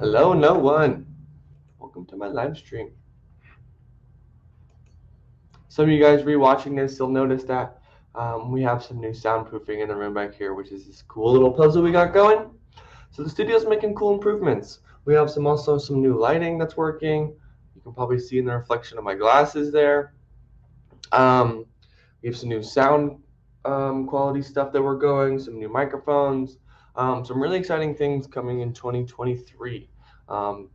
Hello, no one. Welcome to my live stream. Some of you guys rewatching this, you'll notice that we have some new soundproofing in the room back here, which is this cool little puzzle we got going. So the studio's making cool improvements. We have also some new lighting that's working. You can probably see in the reflection of my glasses there. Um, we have some new sound quality stuff that we're going, some new microphones, some really exciting things coming in 2023. Of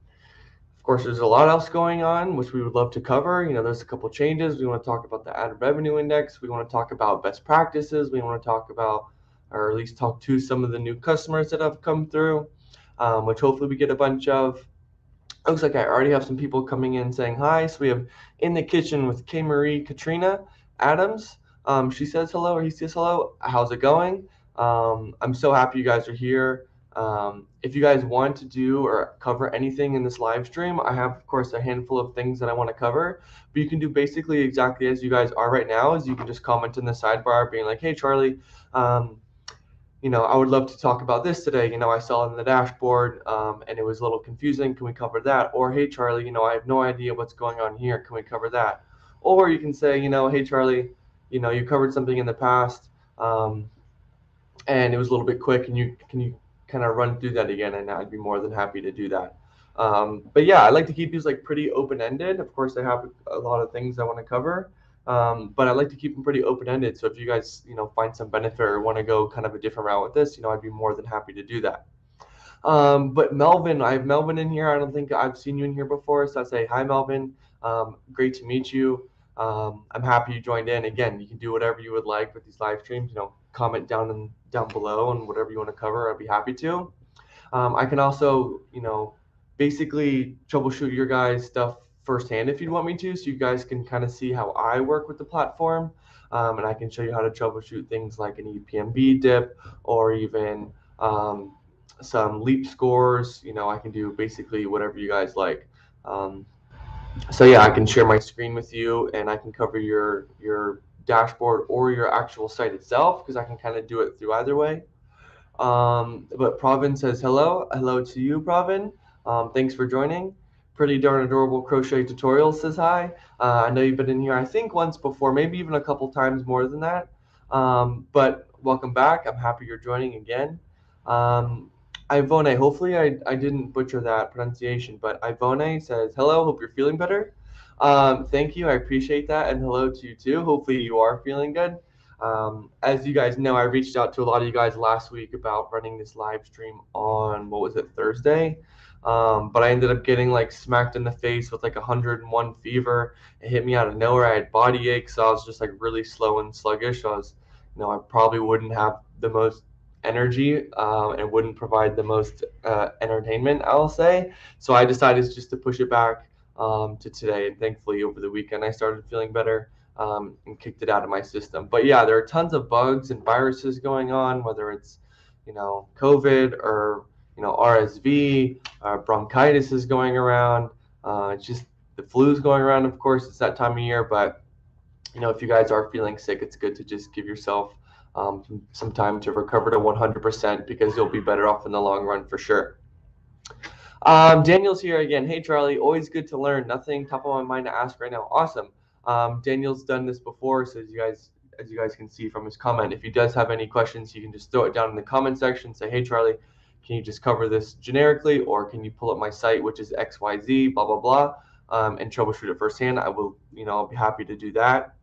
course, there's a lot else going on, which we would love to cover. There's a couple changes. We want to talk about the ad revenue index. We want to talk about best practices. We want to talk about, or at least talk to some of the new customers that have come through, which hopefully we get a bunch of. Looks like I already have some people coming in saying hi. So we have in the kitchen with K. Marie Katrina Adams. She says hello, or he says hello. How's it going? I'm so happy you guys are here. If you guys want to do or cover anything in this live stream, I have, of course, a handful of things that I want to cover. But you can do basically exactly as you guys are right now, is you can just comment in the sidebar being like, hey, Charlie, I would love to talk about this today. I saw it in the dashboard and it was a little confusing. Can we cover that? Or, hey, Charlie, I have no idea what's going on here. Can we cover that? Or you can say, hey, Charlie, you covered something in the past and it was a little bit quick. And can you kind of run through that again? And I'd be more than happy to do that. But yeah, I like to keep these like pretty open-ended. Of course, I have a lot of things I want to cover. But I like to keep them pretty open-ended. So if you guys, find some benefit or want to go kind of a different route with this, I'd be more than happy to do that. But Melvin, I have Melvin in here. I don't think I've seen you in here before. So I say, hi, Melvin. Great to meet you. I'm happy you joined in. Again, you can do whatever you would like with these live streams. Comment down below and whatever you want to cover. I'd be happy to. I can also, basically troubleshoot your guys' stuff firsthand if you want me to, so you guys can kind of see how I work with the platform. And I can show you how to troubleshoot things like an ePMV dip or even some leap scores. I can do basically whatever you guys like. So yeah, I can share my screen with you and I can cover your dashboard or your actual site itself because I can kind of do it through either way. But Pravin says hello. Hello to you, Pravin. Thanks for joining. Pretty darn adorable crochet tutorial says hi. I know you've been in here, I think, once before, maybe even a couple times more than that. But welcome back. I'm happy you're joining again. Ivone, hopefully I didn't butcher that pronunciation, but Ivone says, hello, hope you're feeling better. Thank you, I appreciate that, and hello to you too. Hopefully you are feeling good. As you guys know, I reached out to a lot of you guys last week about running this live stream on, what was it, Thursday? But I ended up getting like smacked in the face with like 101 fever. It hit me out of nowhere. I had body aches, so I was just like really slow and sluggish. So I probably wouldn't have the most energy and wouldn't provide the most entertainment, I'll say. So I decided just to push it back to today. And thankfully, over the weekend, I started feeling better. And kicked it out of my system. But yeah, there are tons of bugs and viruses going on, whether it's, COVID or, RSV, bronchitis is going around. It's just the flu's going around, of course, it's that time of year. But, if you guys are feeling sick, it's good to just give yourself some time to recover to 100% because you'll be better off in the long run for sure. Daniel's here again. Hey, Charlie, always good to learn. Nothing top of my mind to ask right now. Awesome. Daniel's done this before, so as you guys can see from his comment, if he does have any questions, you can just throw it down in the comment section. Say, hey, Charlie, can you just cover this generically, or can you pull up my site, which is XYZ, blah, blah, blah, and troubleshoot it firsthand? I will, I'll be happy to do that.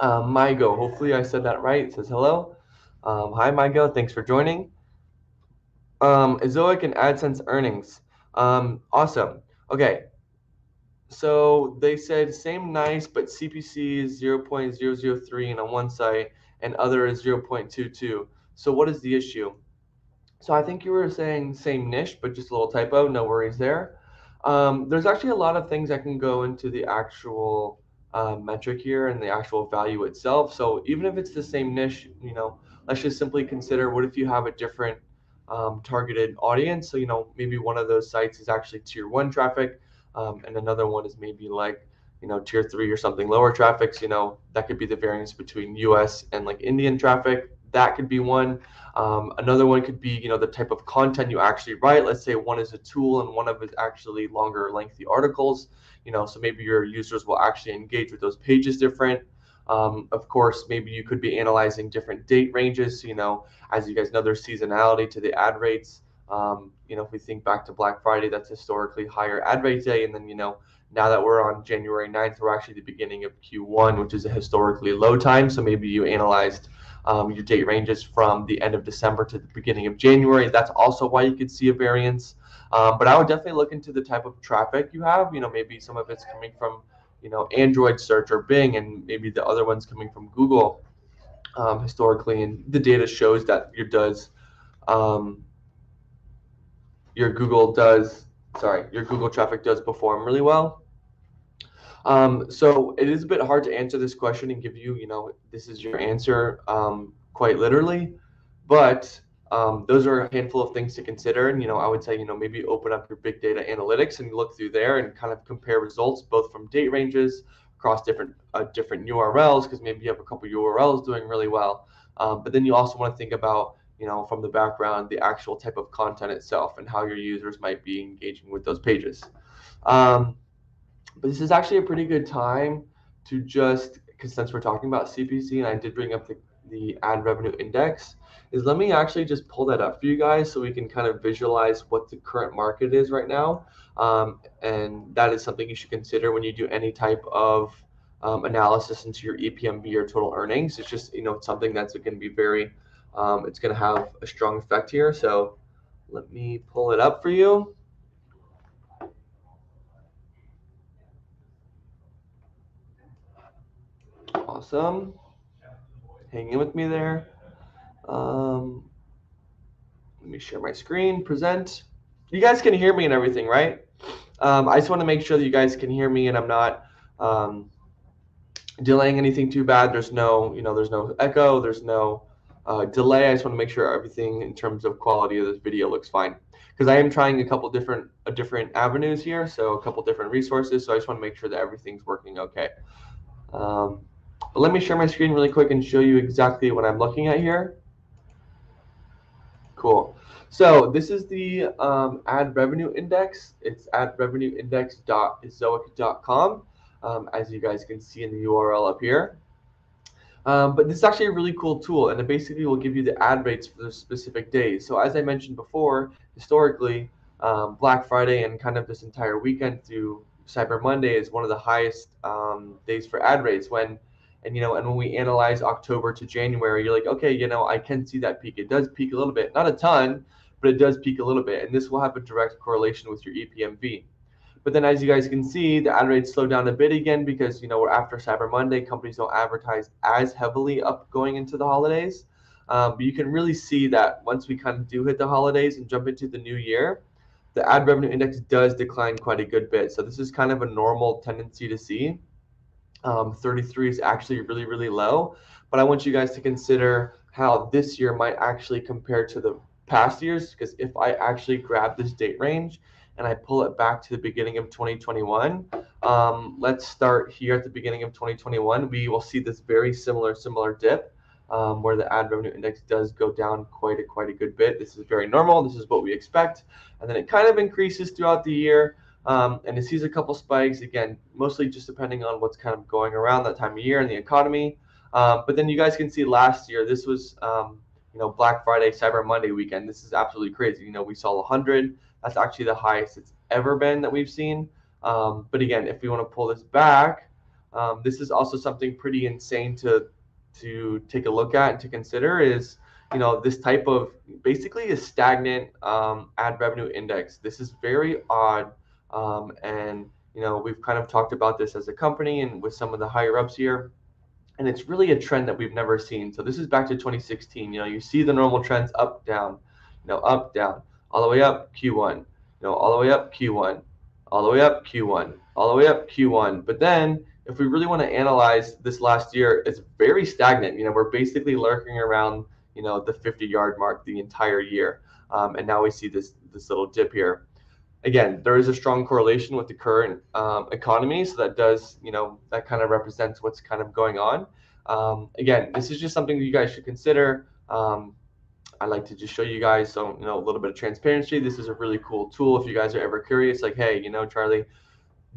Mygo, hopefully I said that right. It says hello. Hi, Mygo. Thanks for joining. Ezoic and AdSense earnings. Awesome. Okay. So they said same nice, but CPC is 0.003 and on one site and other is 0.22. So what is the issue? So I think you were saying same niche, but just a little typo. No worries there. There's actually a lot of things that can go into the actual metric here and the actual value itself. So even if it's the same niche, let's just simply consider what if you have a different targeted audience. So, maybe one of those sites is actually tier 1 traffic. And another one is maybe like, tier 3 or something lower traffic. So, that could be the variance between US and like Indian traffic. that could be one. Another one could be, the type of content you actually write. Let's say one is a tool and one of it is actually longer, lengthy articles. So maybe your users will actually engage with those pages different. Of course, maybe you could be analyzing different date ranges. As you guys know, there's seasonality to the ad rates. If we think back to Black Friday, that's historically higher ad rate day. And then, now that we're on January 9th, we're actually the beginning of Q1, which is a historically low time. So maybe you analyzed your date ranges from the end of December to the beginning of January. That's also why you could see a variance. But I would definitely look into the type of traffic you have. Maybe some of it's coming from, Android search or Bing, and maybe the other one's coming from Google historically. And the data shows that um, your Google traffic does perform really well. So it is a bit hard to answer this question and give you, this is your answer quite literally, but those are a handful of things to consider. And, I would say, maybe open up your big data analytics and look through there and kind of compare results both from date ranges across different URLs, because maybe you have a couple URLs doing really well. But then you also want to think about, from the background, the actual type of content itself and how your users might be engaging with those pages. But this is actually a pretty good time to because since we're talking about CPC and I did bring up the ad revenue index, let me actually just pull that up for you guys so we can kind of visualize what the current market is right now. And that is something you should consider when you do any type of analysis into your ePMV or total earnings. It's just, something that's going to be it's going to have a strong effect here. So let me pull it up for you. Awesome. Hang in with me there. Let me share my screen, present. You guys can hear me and everything, right? I just want to make sure that you guys can hear me and I'm not delaying anything too bad. There's no echo, there's no delay. I just want to make sure everything in terms of quality of this video looks fine. Because I am trying a couple different avenues here, so a couple different resources. So I just want to make sure that everything's working okay. But let me share my screen really quick and show you exactly what I'm looking at here. Cool. So this is the ad revenue index. It's adrevenueindex.ezoic.com, as you guys can see in the URL up here. But this is actually a really cool tool, and it basically will give you the ad rates for the specific days. So as I mentioned before, historically, Black Friday and kind of this entire weekend through Cyber Monday is one of the highest days for ad rates. And when we analyze October to January, you're like, okay, I can see that peak. It does peak a little bit, not a ton, but it does peak a little bit, and this will have a direct correlation with your ePMV. But then, as you guys can see, the ad rates slow down a bit again because we're after Cyber Monday. Companies don't advertise as heavily up going into the holidays, but you can really see that once we kind of do hit the holidays and jump into the new year, the ad revenue index does decline quite a good bit. So this is kind of a normal tendency to see. 33 is actually really, really low, but I want you guys to consider how this year might actually compare to the past years, because if I actually grab this date range and I pull it back to the beginning of 2021, let's start here at the beginning of 2021. We will see this very similar dip where the ad revenue index does go down quite a good bit. This is very normal. This is what we expect, and then it kind of increases throughout the year. And it sees a couple spikes, again, mostly just depending on what's kind of going around that time of year in the economy. But then you guys can see last year, this was, Black Friday, Cyber Monday weekend. This is absolutely crazy. We saw 100. That's actually the highest it's ever been that we've seen. But again, if we want to pull this back, this is also something pretty insane to take a look at and to consider is, this type of basically a stagnant ad revenue index. This is very odd. And we've kind of talked about this as a company and with some of the higher ups here, and it's really a trend that we've never seen. So this is back to 2016. You see the normal trends up, down, up, down, all the way up Q1, all the way up Q1, all the way up Q1, all the way up Q1. But then if we really want to analyze this last year, it's very stagnant. We're basically lurking around, the 50-yard mark the entire year. And now we see this little dip here. Again, there is a strong correlation with the current economy, so that does, that kind of represents what's kind of going on. Again, this is just something that you guys should consider. I like to just show you guys some, a little bit of transparency. This is a really cool tool if you guys are ever curious, like, hey, Charlie,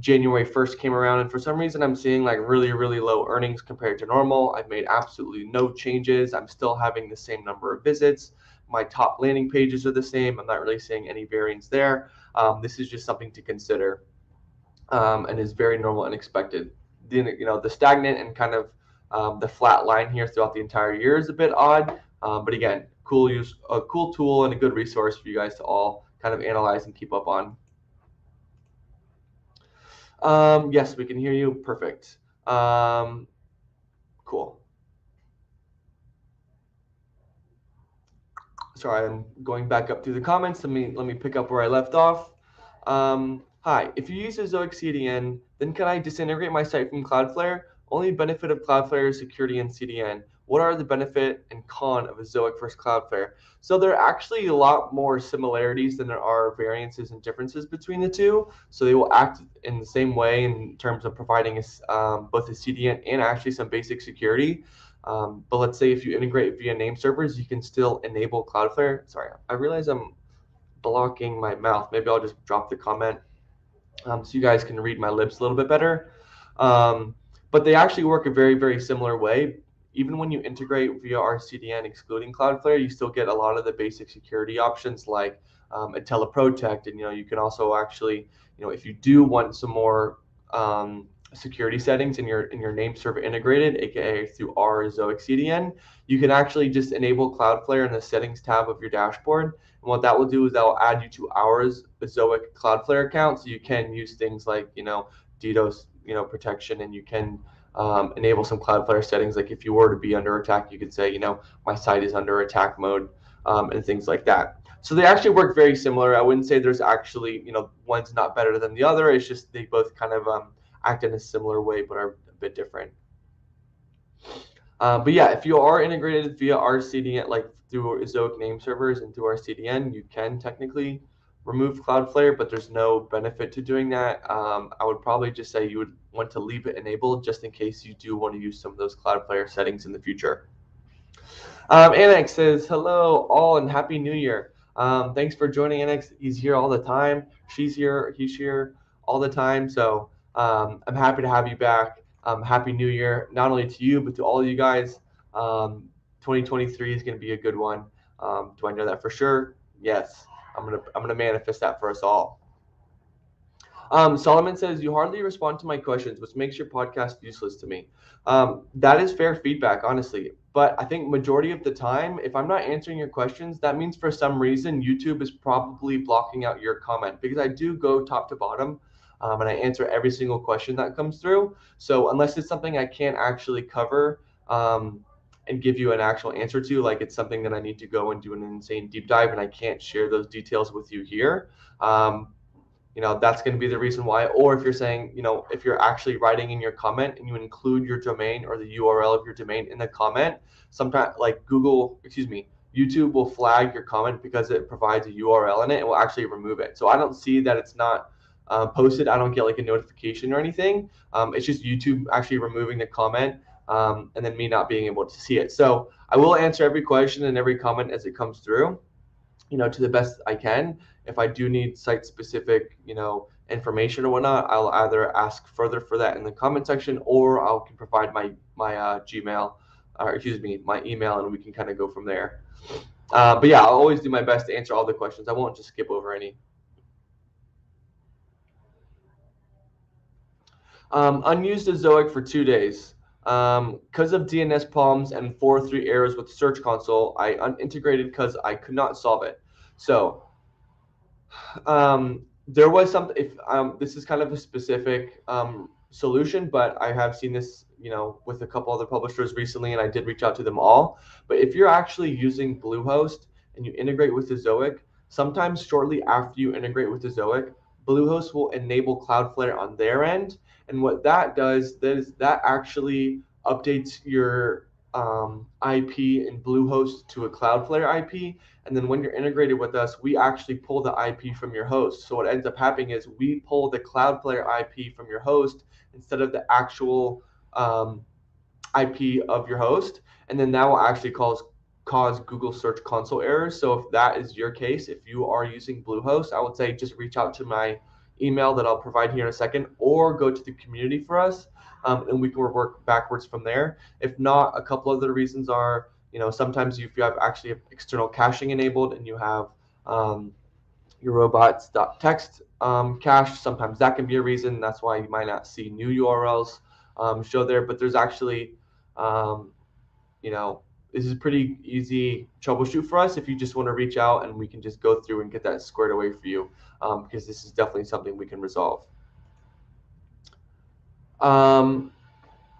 January 1st came around and for some reason I'm seeing like really, really low earnings compared to normal. I've made absolutely no changes. I'm still having the same number of visits. My top landing pages are the same. I'm not really seeing any variance there. This is just something to consider, and is very normal and expected. The stagnant and kind of the flat line here throughout the entire year is a bit odd, but again, a cool tool and a good resource for you guys to all kind of analyze and keep up on. Yes, we can hear you. Perfect. Cool. Sorry, I'm going back up through the comments. Let me pick up where I left off. Hi, if you use Ezoic CDN, then can I disintegrate my site from Cloudflare? Only benefit of Cloudflare is security and CDN. What are the benefit and con of Ezoic versus Cloudflare? So there are actually a lot more similarities than there are variances and differences between the two. So they will act in the same way in terms of providing both a CDN and actually some basic security. But let's say if you integrate via name servers, you can still enable Cloudflare. Sorry, I realize I'm blocking my mouth. Maybe I'll just drop the comment so you guys can read my lips a little bit better. But they actually work a very, very similar way. Even when you integrate via our CDN excluding Cloudflare, you still get a lot of the basic security options like a teleprotect, and you can also actually, if you do want some more security settings in your name server integrated, aka through our Ezoic CDN, you can actually just enable Cloudflare in the settings tab of your dashboard. And what that will do is that will add you to our Ezoic Cloudflare account, so you can use things like DDoS protection, and you can enable some Cloudflare settings. Like if you were to be under attack, you could say my site is under attack mode, and things like that. So they actually work very similar. I wouldn't say there's actually one's not better than the other. It's just they both kind of act in a similar way, but are a bit different. But yeah, if you are integrated via our CDN, like through Ezoic name servers and through our CDN, you can technically remove Cloudflare, but there's no benefit to doing that. I would probably just say you would want to leave it enabled just in case you do want to use some of those Cloudflare settings in the future. Annex says, hello all and Happy New Year. Thanks for joining Annex. He's here all the time. She's here. He's here all the time. So I'm happy to have you back. Happy New Year, not only to you, but to all of you guys. 2023 is going to be a good one. Do I know that for sure? Yes. I'm gonna manifest that for us all. Solomon says, you hardly respond to my questions, which makes your podcast useless to me. That is fair feedback, honestly. But I think majority of the time, if I'm not answering your questions, that means for some reason YouTube is probably blocking out your comment, because I do go top to bottom, and I answer every single question that comes through. So unless it's something I can't actually cover and give you an actual answer to, like it's something that I need to go and do an insane deep dive, and I can't share those details with you here, that's going to be the reason why. Or if you're saying, if you're actually writing in your comment and you include your domain or the URL of your domain in the comment, sometimes like YouTube will flag your comment because it provides a URL in it and will actually remove it. So I don't see that it's not posted. I don't get like a notification or anything. It's just YouTube actually removing the comment, and then me not being able to see it. So I will answer every question and every comment as it comes through, to the best I can. If I do need site-specific, information or whatnot, I'll either ask further for that in the comment section, or I can provide my Gmail, or my email, and we can kind of go from there. But yeah, I'll always do my best to answer all the questions. I won't just skip over any. Unused Ezoic for 2 days. Because of DNS problems and 403 errors with Search Console, I unintegrated because I could not solve it. So there was something. If this is kind of a specific solution, but I have seen this, with a couple other publishers recently, and I did reach out to them all. But if you're actually using Bluehost and you integrate with Ezoic, sometimes shortly after you integrate with Ezoic, Bluehost will enable Cloudflare on their end, and what that does is that actually updates your IP in Bluehost to a Cloudflare IP, and then when you're integrated with us, we actually pull the IP from your host. So what ends up happening is we pull the Cloudflare IP from your host instead of the actual IP of your host, and then that will actually cause cause Google Search Console errors. So if that is your case, if you are using Bluehost, I would say just reach out to my email that I'll provide here in a second, or go to the community for us, and we can work backwards from there. If not, a couple other reasons are, sometimes if you have actually have external caching enabled and you have your robots.txt cache, sometimes that can be a reason. That's why you might not see new URLs show there. But there's actually, um, you know, this is pretty easy troubleshoot for us if you just want to reach out and we can just go through and get that squared away for you, because this is definitely something we can resolve. Um,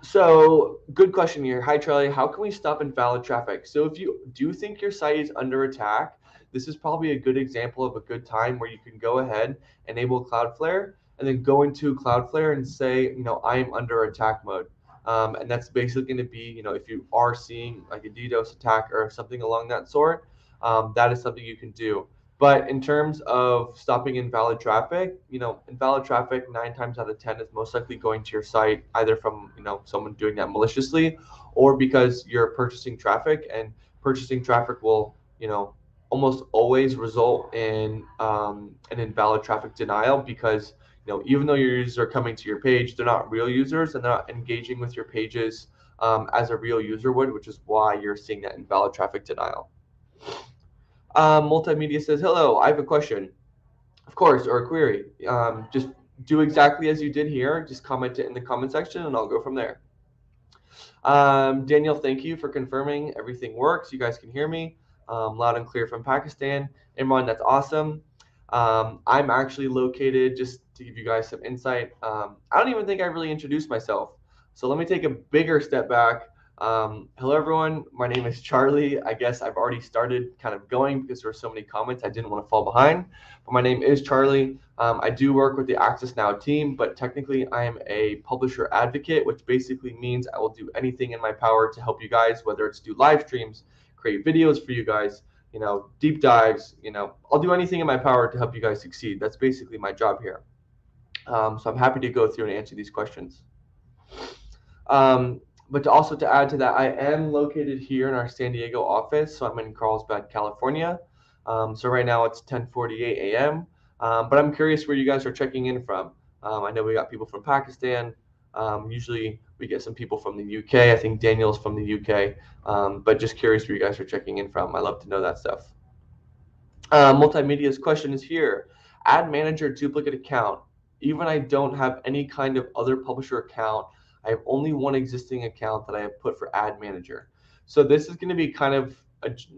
So, good question here. Hi, Charlie. How can we stop invalid traffic? So, if you do think your site is under attack, this is probably a good example of a good time where you can go ahead, enable Cloudflare, and then go into Cloudflare and say, I am under attack mode. And that's basically going to be, if you are seeing like a DDoS attack or something along that sort, that is something you can do. But in terms of stopping invalid traffic, invalid traffic 9 times out of 10 is most likely going to your site either from, someone doing that maliciously, or because you're purchasing traffic, and purchasing traffic will, almost always result in an invalid traffic denial, because, even though your users are coming to your page, they're not real users and they're not engaging with your pages as a real user would, which is why you're seeing that invalid traffic denial. Multimedia says, hello, I have a question, of course, or a query. Just do exactly as you did here. Just comment it in the comment section and I'll go from there. Daniel, thank you for confirming everything works. You guys can hear me loud and clear from Pakistan. Imran, that's awesome. I'm actually located, just to give you guys some insight, I don't even think I really introduced myself. So let me take a bigger step back. Hello, everyone. My name is Charlie. I guess I've already started kind of going because there were so many comments. I didn't want to fall behind. But my name is Charlie. I do work with the Access Now team, but technically I am a publisher advocate, which basically means I will do anything in my power to help you guys, whether it's do live streams, create videos for you guys, deep dives, I'll do anything in my power to help you guys succeed. That's basically my job here. So I'm happy to go through and answer these questions. But also to add to that, I am located here in our San Diego office. So I'm in Carlsbad, California. So right now it's 10:48 a.m. But I'm curious where you guys are checking in from. I know we got people from Pakistan. Usually we get some people from the UK. I think Daniel's from the UK. But just curious where you guys are checking in from. I love to know that stuff. Multimedia's question is here. Add manager duplicate account. Even I don't have any kind of other publisher account. I have only one existing account that I have put for ad manager. So this is going to be kind of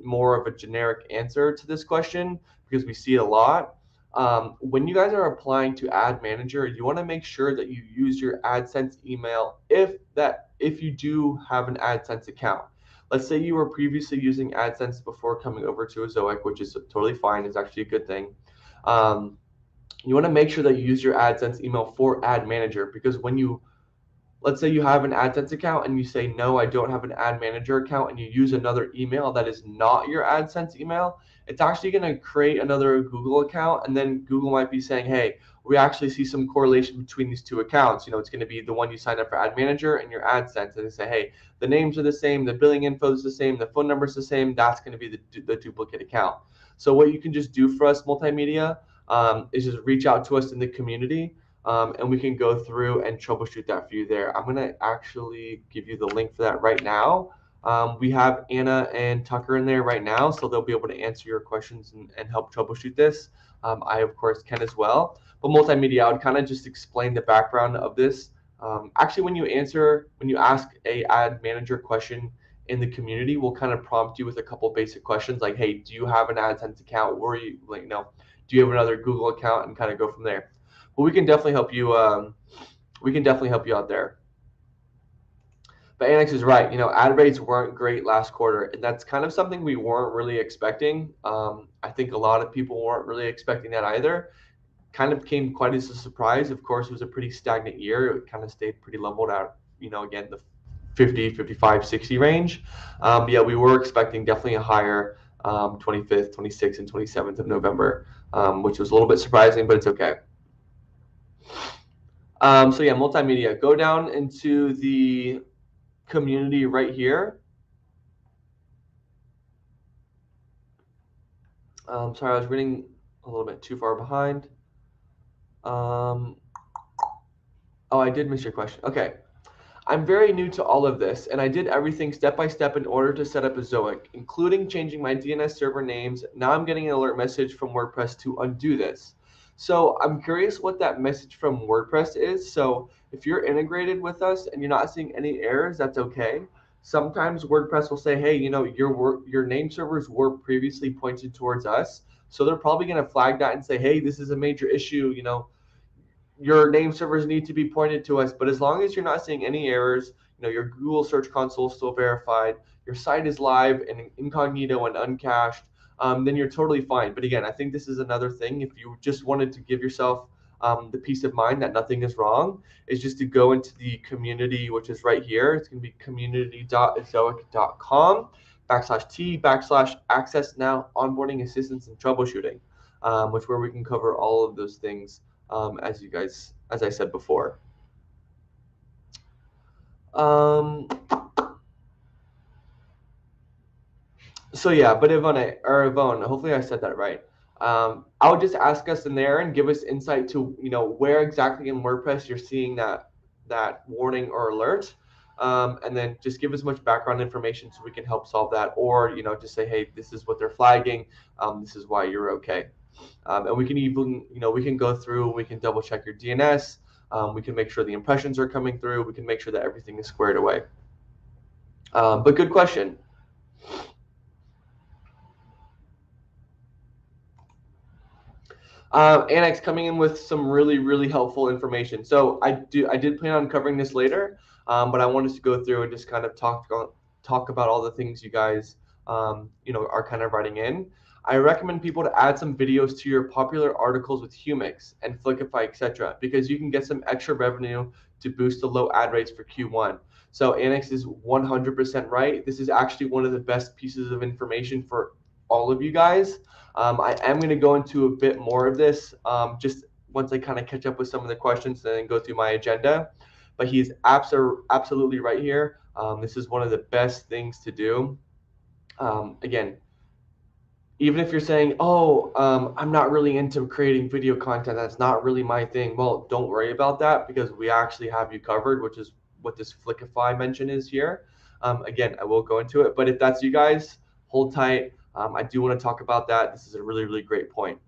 more of a generic answer to this question because we see it a lot. When you guys are applying to ad manager, you want to make sure that you use your AdSense email if you do have an AdSense account. Let's say you were previously using AdSense before coming over to Ezoic, which is totally fine. It's actually a good thing. You want to make sure that you use your AdSense email for Ad Manager, because let's say you have an AdSense account and you say, no, I don't have an Ad Manager account, and you use another email that is not your AdSense email, it's actually going to create another Google account, and then Google might be saying, hey, we actually see some correlation between these two accounts. It's going to be the one you signed up for Ad Manager and your AdSense, and they say, hey, the names are the same, the billing info is the same, the phone number is the same. That's going to be the duplicate account. So what you can just do for us, Multimedia, is just reach out to us in the community, and we can go through and troubleshoot that for you there. I'm going to actually give you the link for that right now. We have Anna and Tucker in there right now, so they'll be able to answer your questions and help troubleshoot this. I, of course, can as well. But Multimedia, I would kind of just explain the background of this. Actually, when you ask a ad manager question in the community, we'll kind of prompt you with a couple basic questions like, hey, do you have an AdSense account? Or do you have another Google account, and kind of go from there. But we can definitely help you. We can definitely help you out there. But Annex is right. Ad rates weren't great last quarter, and that's kind of something we weren't really expecting. I think a lot of people weren't really expecting that either. Kind of came quite as a surprise. Of course, it was a pretty stagnant year. It kind of stayed pretty leveled out, again, the 50, 55, 60 range. Yeah, we were expecting definitely a higher 25th, 26th, and 27th of November, which was a little bit surprising, but it's okay. So yeah, Multimedia, go down into the community right here. Sorry, I was reading a little bit too far behind. Oh, I did miss your question. Okay. I'm very new to all of this, and I did everything step by step in order to set up Ezoic, including changing my DNS server names. Now I'm getting an alert message from WordPress to undo this. So I'm curious what that message from WordPress is. So if you're integrated with us and you're not seeing any errors, that's okay. Sometimes WordPress will say, hey, your name servers were previously pointed towards us. So they're probably going to flag that and say, hey, this is a major issue, your name servers need to be pointed to us. But as long as you're not seeing any errors, your Google Search Console is still verified, your site is live and incognito and uncached, then you're totally fine. But again, I think this is another thing. If you just wanted to give yourself the peace of mind that nothing is wrong, is just to go into the community, which is right here. It's going to be community.ezoic.com/t/access now onboarding assistance and troubleshooting, which where we can cover all of those things as I said before. So yeah, but Yvonne, hopefully I said that right. I would just ask us in there and give us insight to where exactly in WordPress you're seeing that warning or alert, and then just give as much background information so we can help solve that, or just say, hey, this is what they're flagging, this is why you're okay. And we can even, we can go through, we can double check your DNS, we can make sure the impressions are coming through, we can make sure that everything is squared away. But good question. Annex coming in with some really, really helpful information. So I did plan on covering this later, but I wanted to go through and just kind of talk about all the things you guys are kind of writing in. I recommend people to add some videos to your popular articles with Humix and Flickify, etc., because you can get some extra revenue to boost the low ad rates for Q1. So Annex is 100% right. This is actually one of the best pieces of information for all of you guys. I am going to go into a bit more of this just once I kind of catch up with some of the questions and then go through my agenda. But he's absolutely right here. This is one of the best things to do. Again, even if you're saying, oh, I'm not really into creating video content, that's not really my thing. Well, don't worry about that because we actually have you covered, which is what this Flickify mention is here. Again, I will go into it, but if that's you guys, hold tight. I do want to talk about that. This is a really, really great point.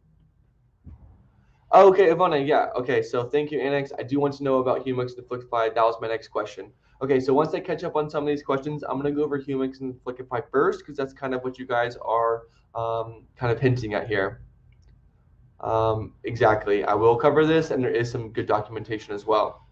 Okay, Ivana, yeah. Okay, so thank you, Annex. I do want to know about Humix and Flickify. That was my next question. Okay, so once I catch up on some of these questions, I'm going to go over Humix and Flickify first because that's kind of what you guys are kind of hinting at here. Exactly. I will cover this, and there is some good documentation as well.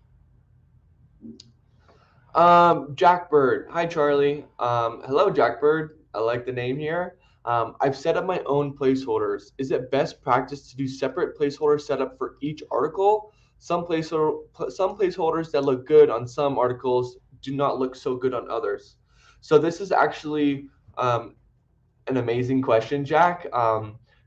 Jackbird. Hi, Charlie. Hello, Jackbird. I like the name here. I've set up my own placeholders. Is it best practice to do separate placeholder setup for each article? Some placeholders that look good on some articles do not look so good on others. So this is actually an amazing question, Jack.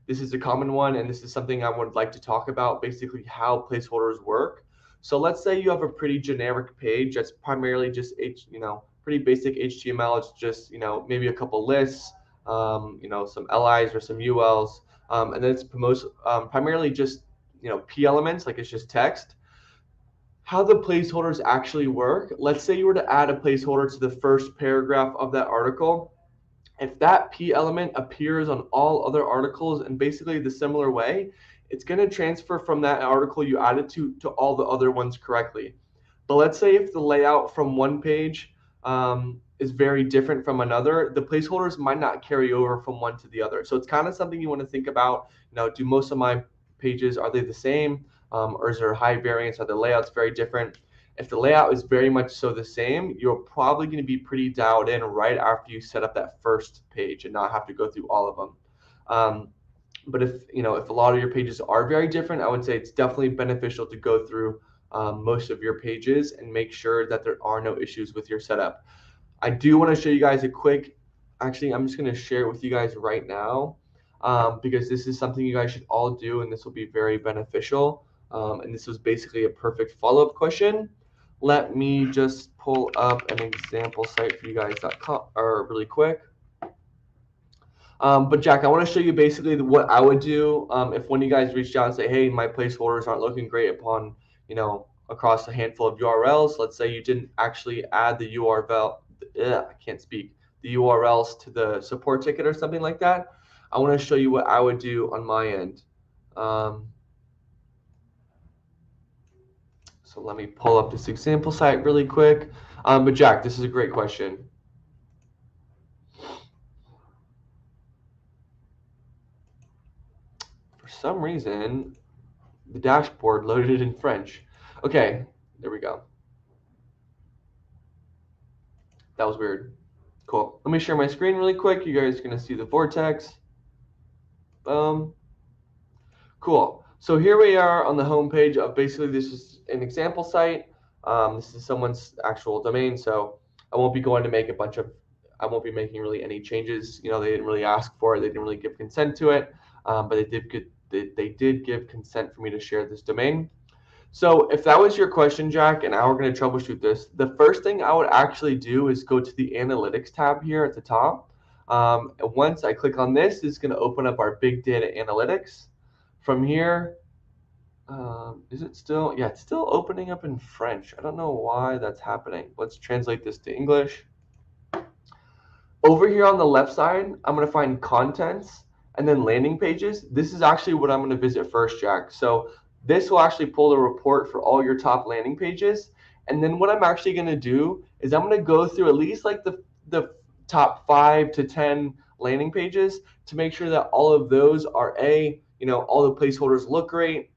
This is a common one, and this is something I would like to talk about, basically how placeholders work. So let's say you have a pretty generic page that's primarily just pretty basic HTML. It's just maybe a couple lists, some LIs or some ULs, and then it's primarily just P elements, like it's just text. How the placeholders actually work? Let's say you were to add a placeholder to the first paragraph of that article. If that P element appears on all other articles in basically the similar way, it's going to transfer from that article you added to all the other ones correctly. But let's say if the layout from one page is very different from another, the placeholders might not carry over from one to the other. So it's kind of something you want to think about. Do most of my pages, are they the same? Or is there a high variance? Are the layouts very different? If the layout is very much so the same, you're probably going to be pretty dialed in right after you set up that first page and not have to go through all of them. But if a lot of your pages are very different, I would say it's definitely beneficial to go through most of your pages and make sure that there are no issues with your setup. I do want to show you guys actually, I'm just going to share it with you guys right now because this is something you guys should all do, and this will be very beneficial. And this was basically a perfect follow-up question. Let me just pull up an example site for you guys really quick. But Jack, I want to show you basically what I would do if one of you guys reached out and say, hey, my placeholders aren't looking great upon, across a handful of URLs. Let's say you didn't actually add the URL, I can't speak, the URLs to the support ticket or something like that. I want to show you what I would do on my end. So let me pull up this example site really quick. But Jack, this is a great question. For some reason, the dashboard loaded it in French. Okay, there we go. That was weird. Cool. Let me share my screen really quick. You guys are going to see the vortex. Boom. Cool. So here we are on the home page of basically this is an example site. This is someone's actual domain, so I won't be going to make I won't be making really any changes. They didn't really ask for it. They didn't really give consent to it, but they did give consent for me to share this domain. So if that was your question, Jack, and now we're going to troubleshoot this, the first thing I would actually do is go to the Analytics tab here at the top. And once I click on this, it's going to open up our Big Data Analytics. From here, is it still? Yeah, it's still opening up in French. I don't know why that's happening. Let's translate this to English. Over here on the left side, I'm going to find contents and then landing pages. This is actually what I'm going to visit first, Jack. So this will actually pull a report for all your top landing pages. And then what I'm actually going to do is I'm going to go through at least like the top 5 to 10 landing pages to make sure that all of those are all the placeholders look great.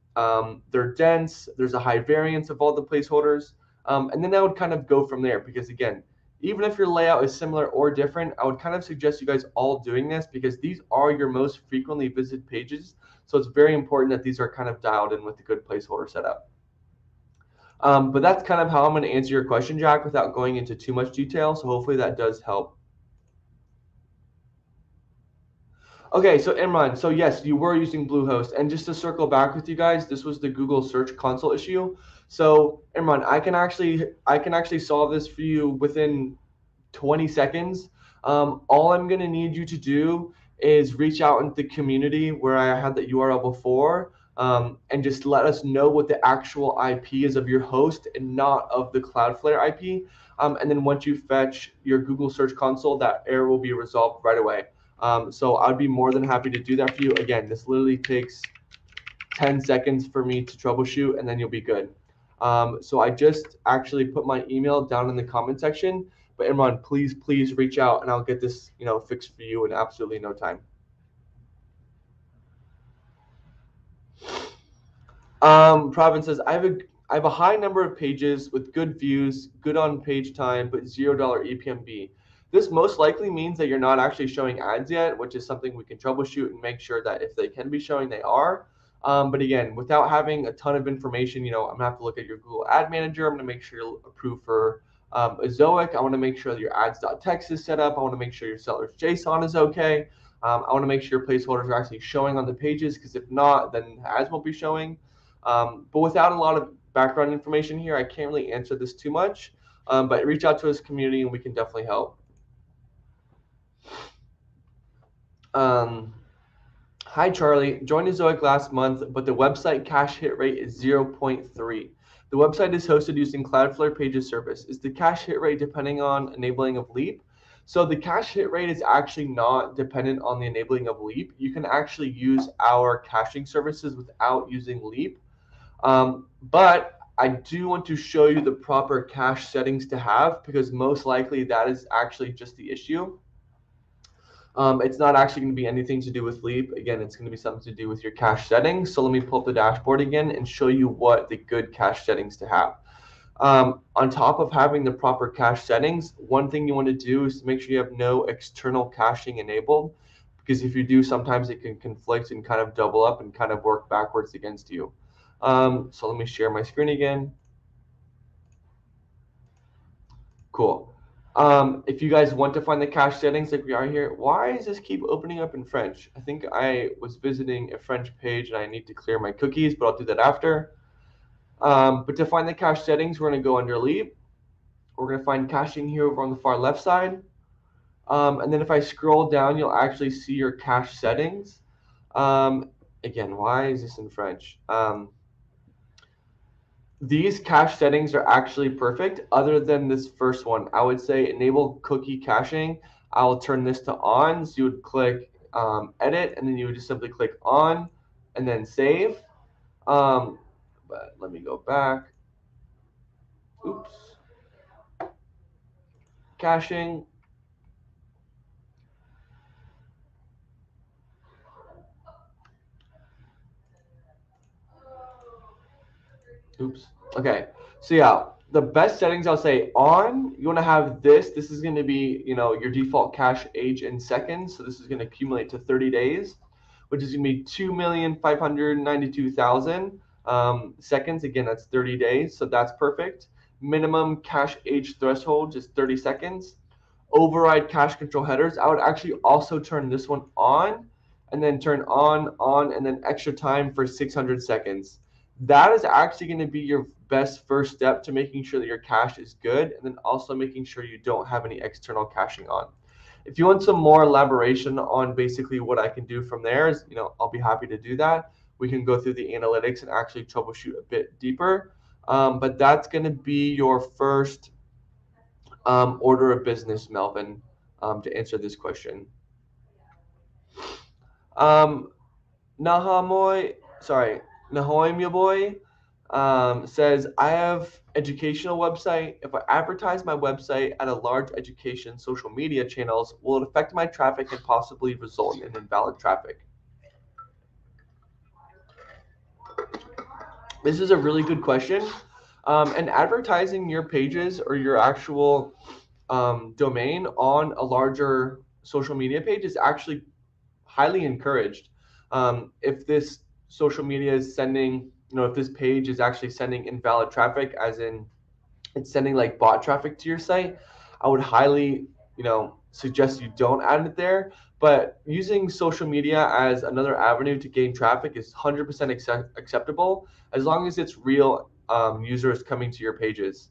They're dense. There's a high variance of all the placeholders. And then I would kind of go from there because again, even if your layout is similar or different, I would kind of suggest you guys all doing this because these are your most frequently visited pages. So it's very important that these are kind of dialed in with a good placeholder setup. But that's kind of how I'm going to answer your question, Jack, without going into too much detail. So hopefully that does help. Okay, so Imran, so yes, you were using Bluehost. And just to circle back with you guys, this was the Google Search Console issue. So Imran, I can actually solve this for you within 20 seconds. All I'm going to need you to do is reach out into the community where I had the URL before and just let us know what the actual IP is of your host and not of the Cloudflare IP. And then once you fetch your Google Search Console, that error will be resolved right away. So I'd be more than happy to do that for you. Again, this literally takes 10 seconds for me to troubleshoot and then you'll be good. So I just actually put my email down in the comment section. But Imran, please reach out and I'll get this, fixed for you in absolutely no time. Province says, I have a high number of pages with good views, good on page time, but $0 ePMV. This most likely means that you're not actually showing ads yet, which is something we can troubleshoot and make sure that if they can be showing, they are. But again, without having a ton of information, I'm gonna have to look at your Google Ad Manager. I'm gonna make sure you're approved for Ezoic. I want to make sure that your ads.txt is set up. I want to make sure your seller's JSON is okay. I want to make sure your placeholders are actually showing on the pages because if not, then ads won't be showing. But without a lot of background information here, I can't really answer this too much. But reach out to us community and we can definitely help. Hi Charlie, joined Ezoic last month, but the website cache hit rate is 0.3. The website is hosted using Cloudflare Pages service. Is the cache hit rate depending on enabling of Leap? So the cache hit rate is actually not dependent on the enabling of Leap. You can actually use our caching services without using Leap. But I do want to show you the proper cache settings to have because most likely that is actually just the issue. It's not actually going to be anything to do with Leap. Again, it's going to be something to do with your cache settings. So let me pull up the dashboard again and show you what the good cache settings to have. On top of having the proper cache settings, one thing you want to do is to make sure you have no external caching enabled, because if you do, sometimes it can conflict and kind of double up and kind of work backwards against you. So let me share my screen again. Cool. If you guys want to find the cache settings like we are here, why does this keep opening up in French? I think I was visiting a French page and I need to clear my cookies, but I'll do that after. But to find the cache settings, we're going to go under Leap. We're going to find caching here over on the far left side. And then if I scroll down, you'll actually see your cache settings. Again, why is this in French? These cache settings are actually perfect other than this first one. I would say enable cookie caching. I'll turn this to on. So you would click edit, and then you would just simply click on and then save. But let me go back. Oops. Caching. Oops. Okay. So yeah, the best settings I'll say on, you want to have this. This is going to be, your default cache age in seconds. So this is going to accumulate to 30 days, which is going to be 2,592,000 seconds. Again, that's 30 days. So that's perfect. Minimum cache age threshold is 30 seconds. Override cache control headers. I would actually also turn this one on and then turn on, and then extra time for 600 seconds. That is actually going to be your best first step to making sure that your cache is good, and then also making sure you don't have any external caching on. If you want some more elaboration on basically what I can do from there, I'll be happy to do that. We can go through the analytics and actually troubleshoot a bit deeper. But that's going to be your first order of business, Melvin, to answer this question. Nahamoy, sorry, Nahoim boy says, I have educational website. If I advertise my website at a large education social media channels, will it affect my traffic and possibly result in invalid traffic? This is a really good question. And advertising your pages or your actual domain on a larger social media page is actually highly encouraged. If this social media is sending, if this page is actually sending invalid traffic, as in it's sending like bot traffic to your site, I would highly, suggest you don't add it there. But using social media as another avenue to gain traffic is 100% acceptable as long as it's real users coming to your pages.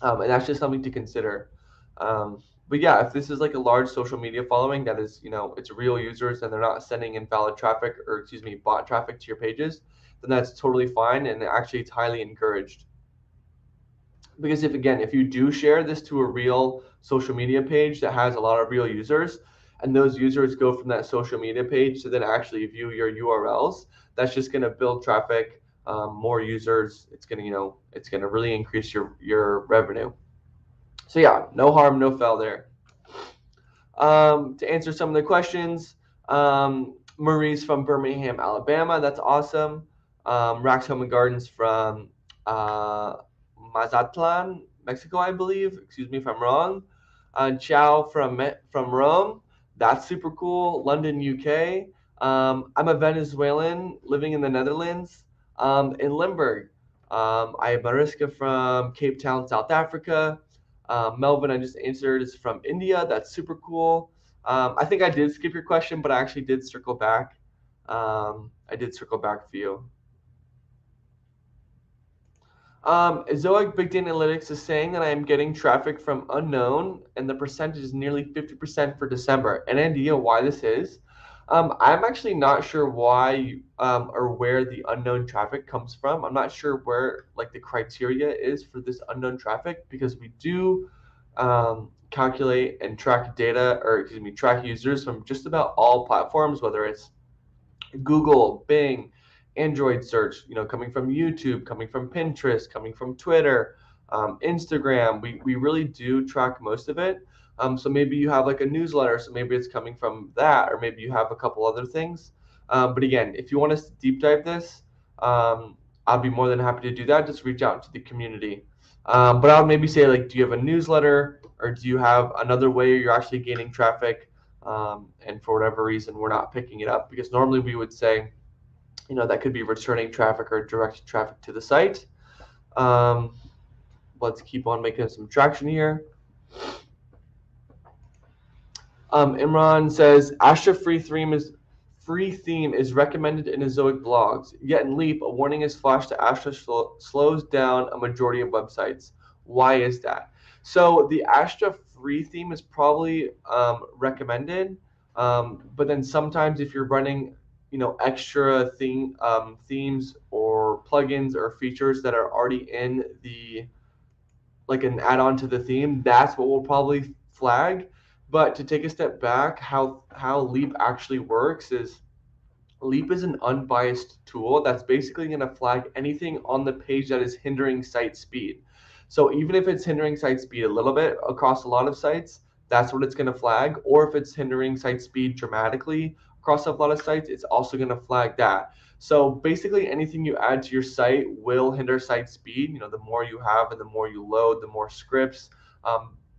And that's just something to consider. But yeah, if this is like a large social media following that is, it's real users and they're not sending invalid traffic, or excuse me, bot traffic to your pages, then that's totally fine, and actually it's highly encouraged. Because if you do share this to a real social media page that has a lot of real users, and those users go from that social media page to then actually view your URLs, that's just going to build traffic, more users. It's going to, it's going to really increase your revenue. So yeah, no harm, no foul there. To answer some of the questions, Marie's from Birmingham, Alabama. That's awesome. Rax Home and Gardens from Mazatlan, Mexico, I believe. Excuse me if I'm wrong. Chow from Rome. That's super cool. London, UK. I'm a Venezuelan living in the Netherlands. In Limburg. I have Mariska from Cape Town, South Africa. Melvin, I just answered, is from India. That's super cool. I think I did skip your question, but I actually did circle back. I did circle back for you. Ezoic Big Data Analytics is saying that I am getting traffic from unknown, and the percentage is nearly 50% for December. Any idea why this is? I'm actually not sure why or where the unknown traffic comes from. I'm not sure where like the criteria is for this unknown traffic, because we do calculate and track data, or excuse me, track users from just about all platforms, whether it's Google, Bing, Android search, coming from YouTube, coming from Pinterest, coming from Twitter, Instagram. We really do track most of it. So maybe you have like a newsletter, so maybe it's coming from that, or maybe you have a couple other things. But again, if you want us to deep dive this, I'd be more than happy to do that. Just reach out to the community. But I'll maybe say, like, do you have a newsletter, or do you have another way you're actually gaining traffic? And for whatever reason, we're not picking it up, because normally we would say, that could be returning traffic or direct traffic to the site. Let's keep on making some traction here. Imran says, Astra free theme is recommended in Ezoic blogs, yet in Leap, a warning is flashed that Astra slows down a majority of websites. Why is that? So the Astra free theme is probably recommended, but then sometimes if you're running, extra themes or plugins or features that are already in the like an add-on to the theme, that's what will probably flag. But to take a step back, how Leap actually works is Leap is an unbiased tool that's basically going to flag anything on the page that is hindering site speed. So even if it's hindering site speed a little bit across a lot of sites, that's what it's going to flag. Or if it's hindering site speed dramatically across a lot of sites, it's also going to flag that. So basically anything you add to your site will hinder site speed. The more you have and the more you load, the more scripts,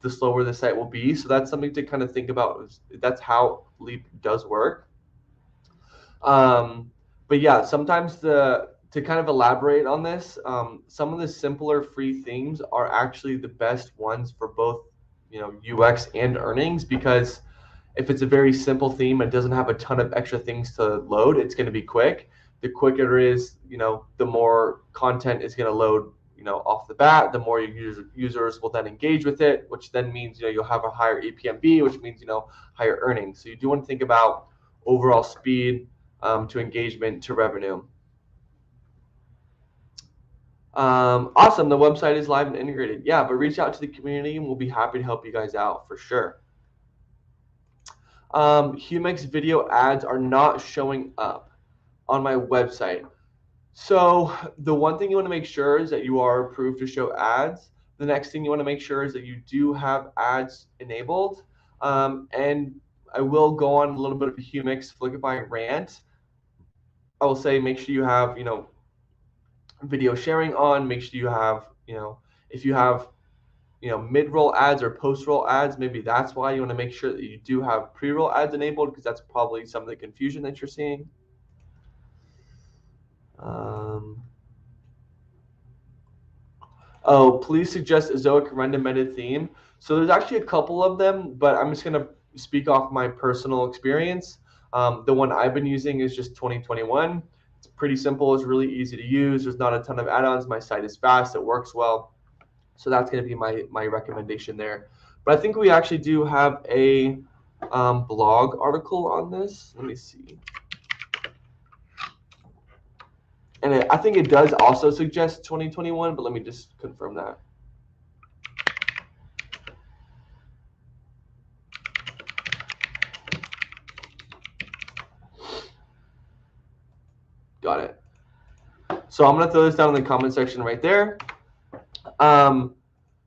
the slower the site will be. So that's something to kind of think about. That's how Leap does work. But yeah, sometimes to kind of elaborate on this, some of the simpler free themes are actually the best ones for both, UX and earnings, because if it's a very simple theme and doesn't have a ton of extra things to load, it's going to be quick. The quicker it is, the more content is going to load, off the bat. The more your users will then engage with it, which then means you'll have a higher ePMV, which means higher earnings. So you do want to think about overall speed, to engagement, to revenue. Awesome. The website is live and integrated. Yeah, but reach out to the community and we'll be happy to help you guys out for sure. Humix video ads are not showing up on my website. So the one thing you want to make sure is that you are approved to show ads. The next thing you want to make sure is that you do have ads enabled. And I will go on a little bit of a Humix Flickify rant. I will say make sure you have, video sharing on. Make sure you have, if you have, mid-roll ads or post-roll ads, maybe that's why you want to make sure that you do have pre-roll ads enabled, because that's probably some of the confusion that you're seeing. Oh, please suggest Ezoic recommended theme. So there's actually a couple of them, but I'm just going to speak off my personal experience. The one I've been using is just 2021. It's pretty simple. It's really easy to use. There's not a ton of add-ons. My site is fast. It works well. So that's going to be my recommendation there. But I think we actually do have a blog article on this. Let me see. And I think it does also suggest 2021, but let me just confirm that. Got it. So I'm going to throw this down in the comment section right there.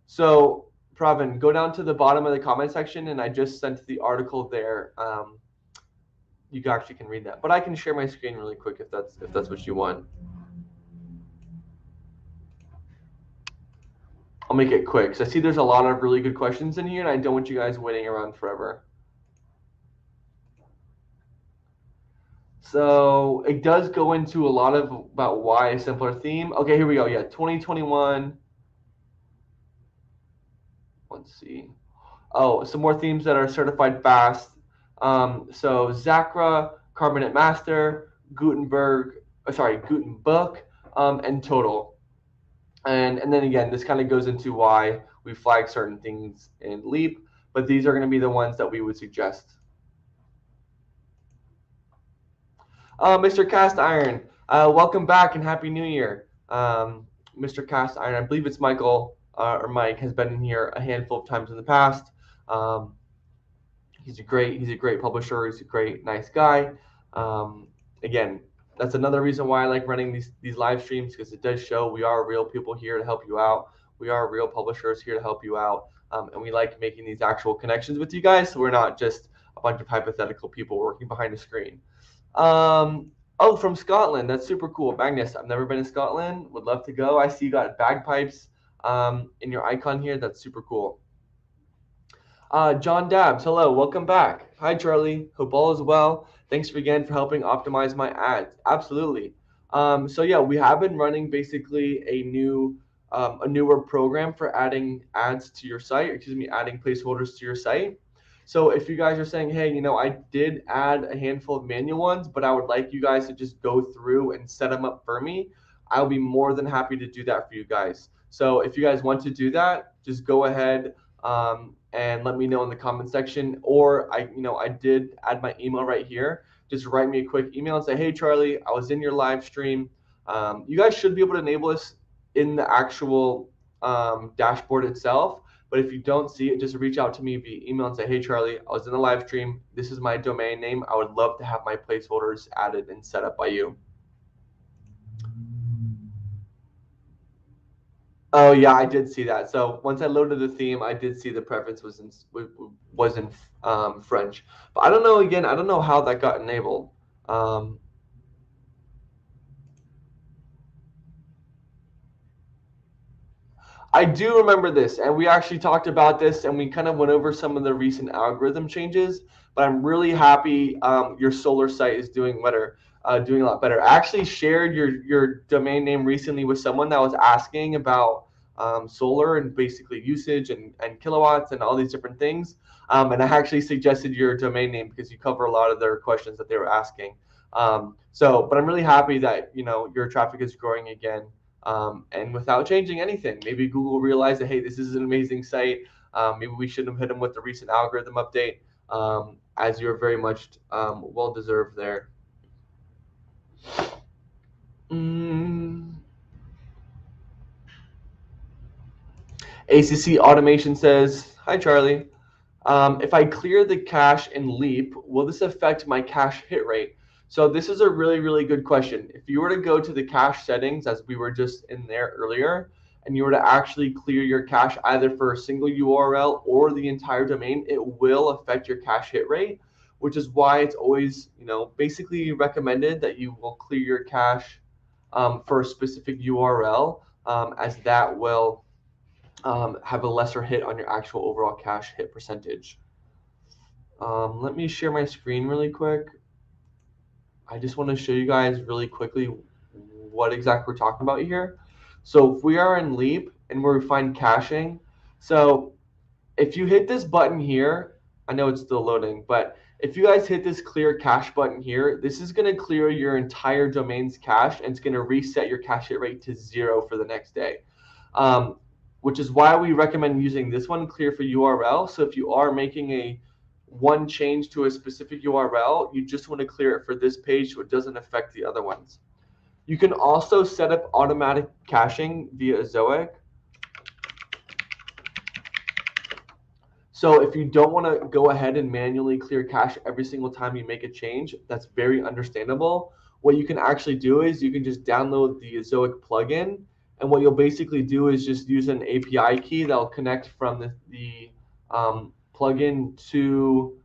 So Pravin, go down to the bottom of the comment section, and I just sent the article there. You actually can read that, but I can share my screen really quick if that's what you want. I'll make it quick. So I see there's a lot of really good questions in here, and I don't want you guys waiting around forever. So it does go into a lot of about why a simpler theme. Okay, here we go. Yeah, 2021. Let's see. Oh, some more themes that are certified fast. So Zacra, Carbonate Master, Gutenberg, and Total. And then again, this kind of goes into why we flag certain things in Leap, but these are going to be the ones that we would suggest. Mr. Cast Iron, welcome back and Happy New Year. Mr. Cast Iron, I believe it's Michael or Mike, has been in here a handful of times in the past. He's a great publisher. He's a great, nice guy. Again, that's another reason why I like running these live streams, because it does show we are real people here to help you out. We are real publishers here to help you out, and we like making these actual connections with you guys, so we're not just a bunch of hypothetical people working behind a screen. Oh, from Scotland. That's super cool. Magnus, I've never been to Scotland. Would love to go. I see you got bagpipes in your icon here. That's super cool. John Dabbs, hello, welcome back. Hi, Charlie. Hope all is well. Thanks again for helping optimize my ads. Absolutely. So yeah, we have been running basically a newer program for adding ads to your site. Adding placeholders to your site. So if you guys are saying, hey, I did add a handful of manual ones, but I would like you guys to just go through and set them up for me, I'll be more than happy to do that for you guys. So if you guys want to do that, just go ahead and let me know in the comment section. Or I did add my email right here. Just write me a quick email and say, hey Charlie, I was in your live stream. You guys should be able to enable this in the actual dashboard itself. But if you don't see it, just reach out to me via email and say, hey Charlie, I was in the live stream. This is my domain name. I would love to have my placeholders added and set up by you. Oh yeah, I did see that. So once I loaded the theme, I did see the preference was in French. But I don't know. Again, I don't know how that got enabled. Um, I do remember this, and we actually talked about this, and we kind of went over some of the recent algorithm changes. But I'm really happy your solar site is doing better, doing a lot better. I actually shared your domain name recently with someone that was asking about solar and basically usage and kilowatts and all these different things. And I actually suggested your domain name because you cover a lot of their questions that they were asking. But I'm really happy that your traffic is growing again and without changing anything. Maybe Google realized that, hey, this is an amazing site. Maybe we shouldn't have hit them with the recent algorithm update, as you're very much well deserved there. Mm. ACC Automation says, hi, Charlie. If I clear the cache in Leap, will this affect my cache hit rate? So this is a really, really good question. If you were to go to the cache settings, as we were just in there earlier, and you were to actually clear your cache either for a single URL or the entire domain, it will affect your cache hit rate, which is why it's always, basically recommended that you will clear your cache for a specific URL, as that will have a lesser hit on your actual overall cache hit percentage. Let me share my screen really quick. I just want to show you guys really quickly what exactly we're talking about here. So if we are in Leap and where we find caching, so if you hit this button here, I know it's still loading, but if you guys hit this clear cache button here, this is going to clear your entire domain's cache and it's going to reset your cache hit rate to 0 for the next day. Which is why we recommend using this one, clear for URL. So if you are making a one change to a specific URL, you just want to clear it for this page so it doesn't affect the other ones. You can also set up automatic caching via Ezoic. So if you don't want to go ahead and manually clear cache every single time you make a change, that's very understandable. What you can actually do is you can just download the Ezoic plugin, and what you'll basically do is just use an API key that will connect from the plugin to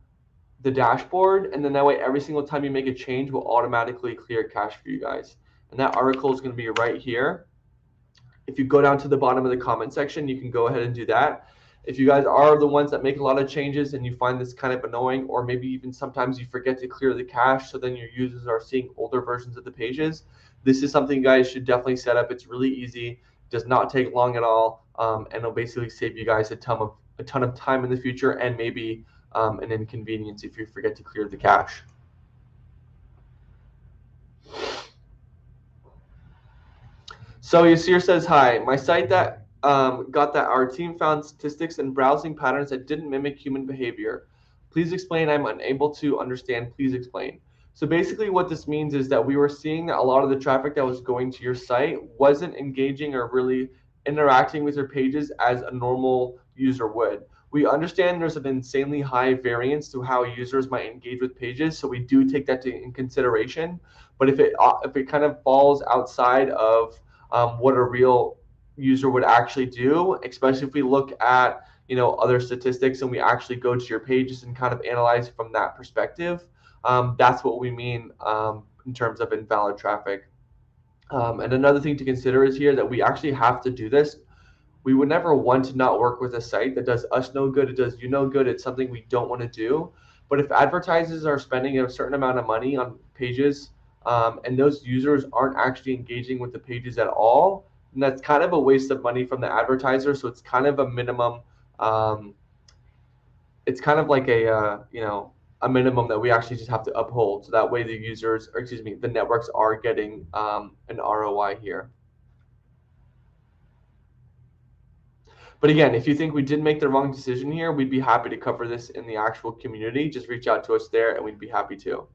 the dashboard, and then that way every single time you make a change will automatically clear cache for you guys. And that article is going to be right here. If you go down to the bottom of the comment section, you can go ahead and do that. If you guys are the ones that make a lot of changes and you find this kind of annoying, or maybe even sometimes you forget to clear the cache, so then your users are seeing older versions of the pages, this is something you guys should definitely set up. It's really easy, does not take long at all, and it'll basically save you guys a ton of time in the future and maybe an inconvenience if you forget to clear the cache. So Yasir says, hi, my site that got that our team found statistics and browsing patterns that didn't mimic human behavior. Please explain. I'm unable to understand. Please explain. So basically what this means is that we were seeing that a lot of the traffic that was going to your site wasn't engaging or really interacting with your pages as a normal user would. We understand there's an insanely high variance to how users might engage with pages, so we do take that in consideration. But if it kind of falls outside of what a real user would actually do, especially if we look at other statistics and we actually go to your pages and kind of analyze from that perspective. That's what we mean in terms of invalid traffic. And another thing to consider is here that we actually have to do this. We would never want to not work with a site that does us no good, it does you no good, it's something we don't want to do. But if advertisers are spending a certain amount of money on pages and those users aren't actually engaging with the pages at all, then that's kind of a waste of money from the advertiser. So it's kind of a minimum, it's kind of like a minimum that we actually just have to uphold. So that way the users, or excuse me, the networks are getting an ROI here. But again, if you think we did make the wrong decision here, we'd be happy to cover this in the actual community. Just reach out to us there and we'd be happy to.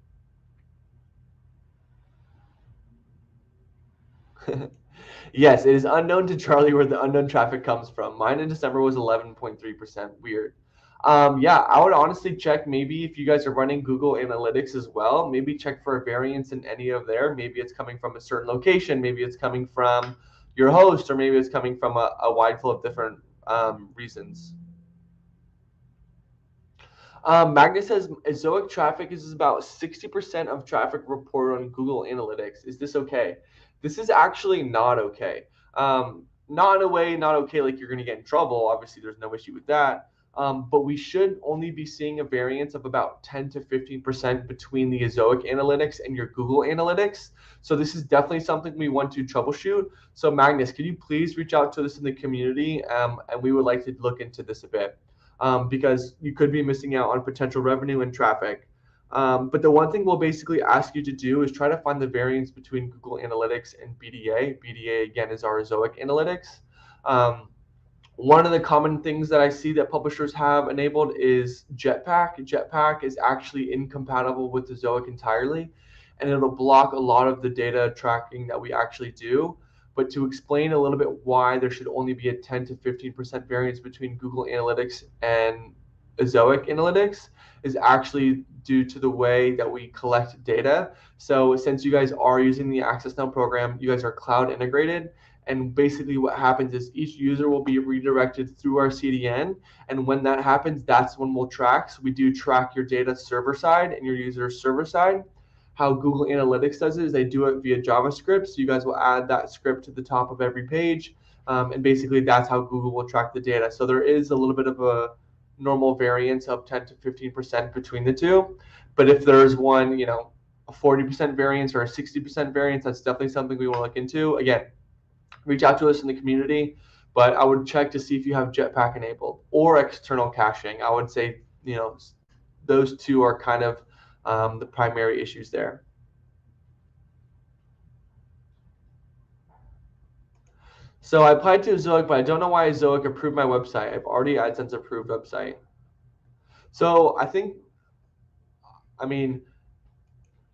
Yes, it is unknown to Charlie where the unknown traffic comes from. Mine in December was 11.3%. Weird. Yeah, I would honestly check maybe if you guys are running Google Analytics as well, maybe check for a variance in any of there. Maybe it's coming from a certain location, maybe it's coming from your host, or maybe it's coming from a wide flow of different reasons. Magnus says Ezoic traffic is about 60% of traffic reported on Google Analytics. Is this okay? This is actually not okay. Not in a way, not okay like you're going to get in trouble. Obviously, there's no issue with that. But we should only be seeing a variance of about 10 to 15% between the Ezoic Analytics and your Google Analytics. So this is definitely something we want to troubleshoot. So Magnus, could you please reach out to us in the community? And we would like to look into this a bit. Because you could be missing out on potential revenue and traffic. But the one thing we'll basically ask you to do is try to find the variance between Google Analytics and BDA. BDA, again, is our Ezoic Analytics. One of the common things that I see that publishers have enabled is Jetpack. Jetpack is actually incompatible with Ezoic entirely, and it'll block a lot of the data tracking that we actually do. But to explain a little bit why there should only be a 10 to 15% variance between Google Analytics and Ezoic Analytics is actually due to the way that we collect data. So since you guys are using the Access Now program, you guys are cloud integrated. And basically what happens is each user will be redirected through our CDN. And when that happens, that's when we'll track. So we do track your data server side and your user server side. How Google Analytics does it is they do it via JavaScript. So you guys will add that script to the top of every page. And basically that's how Google will track the data. So there is a little bit of a normal variance of 10 to 15% between the two. But if there's one, a 40% variance or a 60% variance, that's definitely something we want to look into. Again, reach out to us in the community, but I would check to see if you have Jetpack enabled or external caching. I would say, those two are kind of the primary issues there. So I applied to Ezoic, but I don't know why Ezoic approved my website. I've already AdSense approved website. So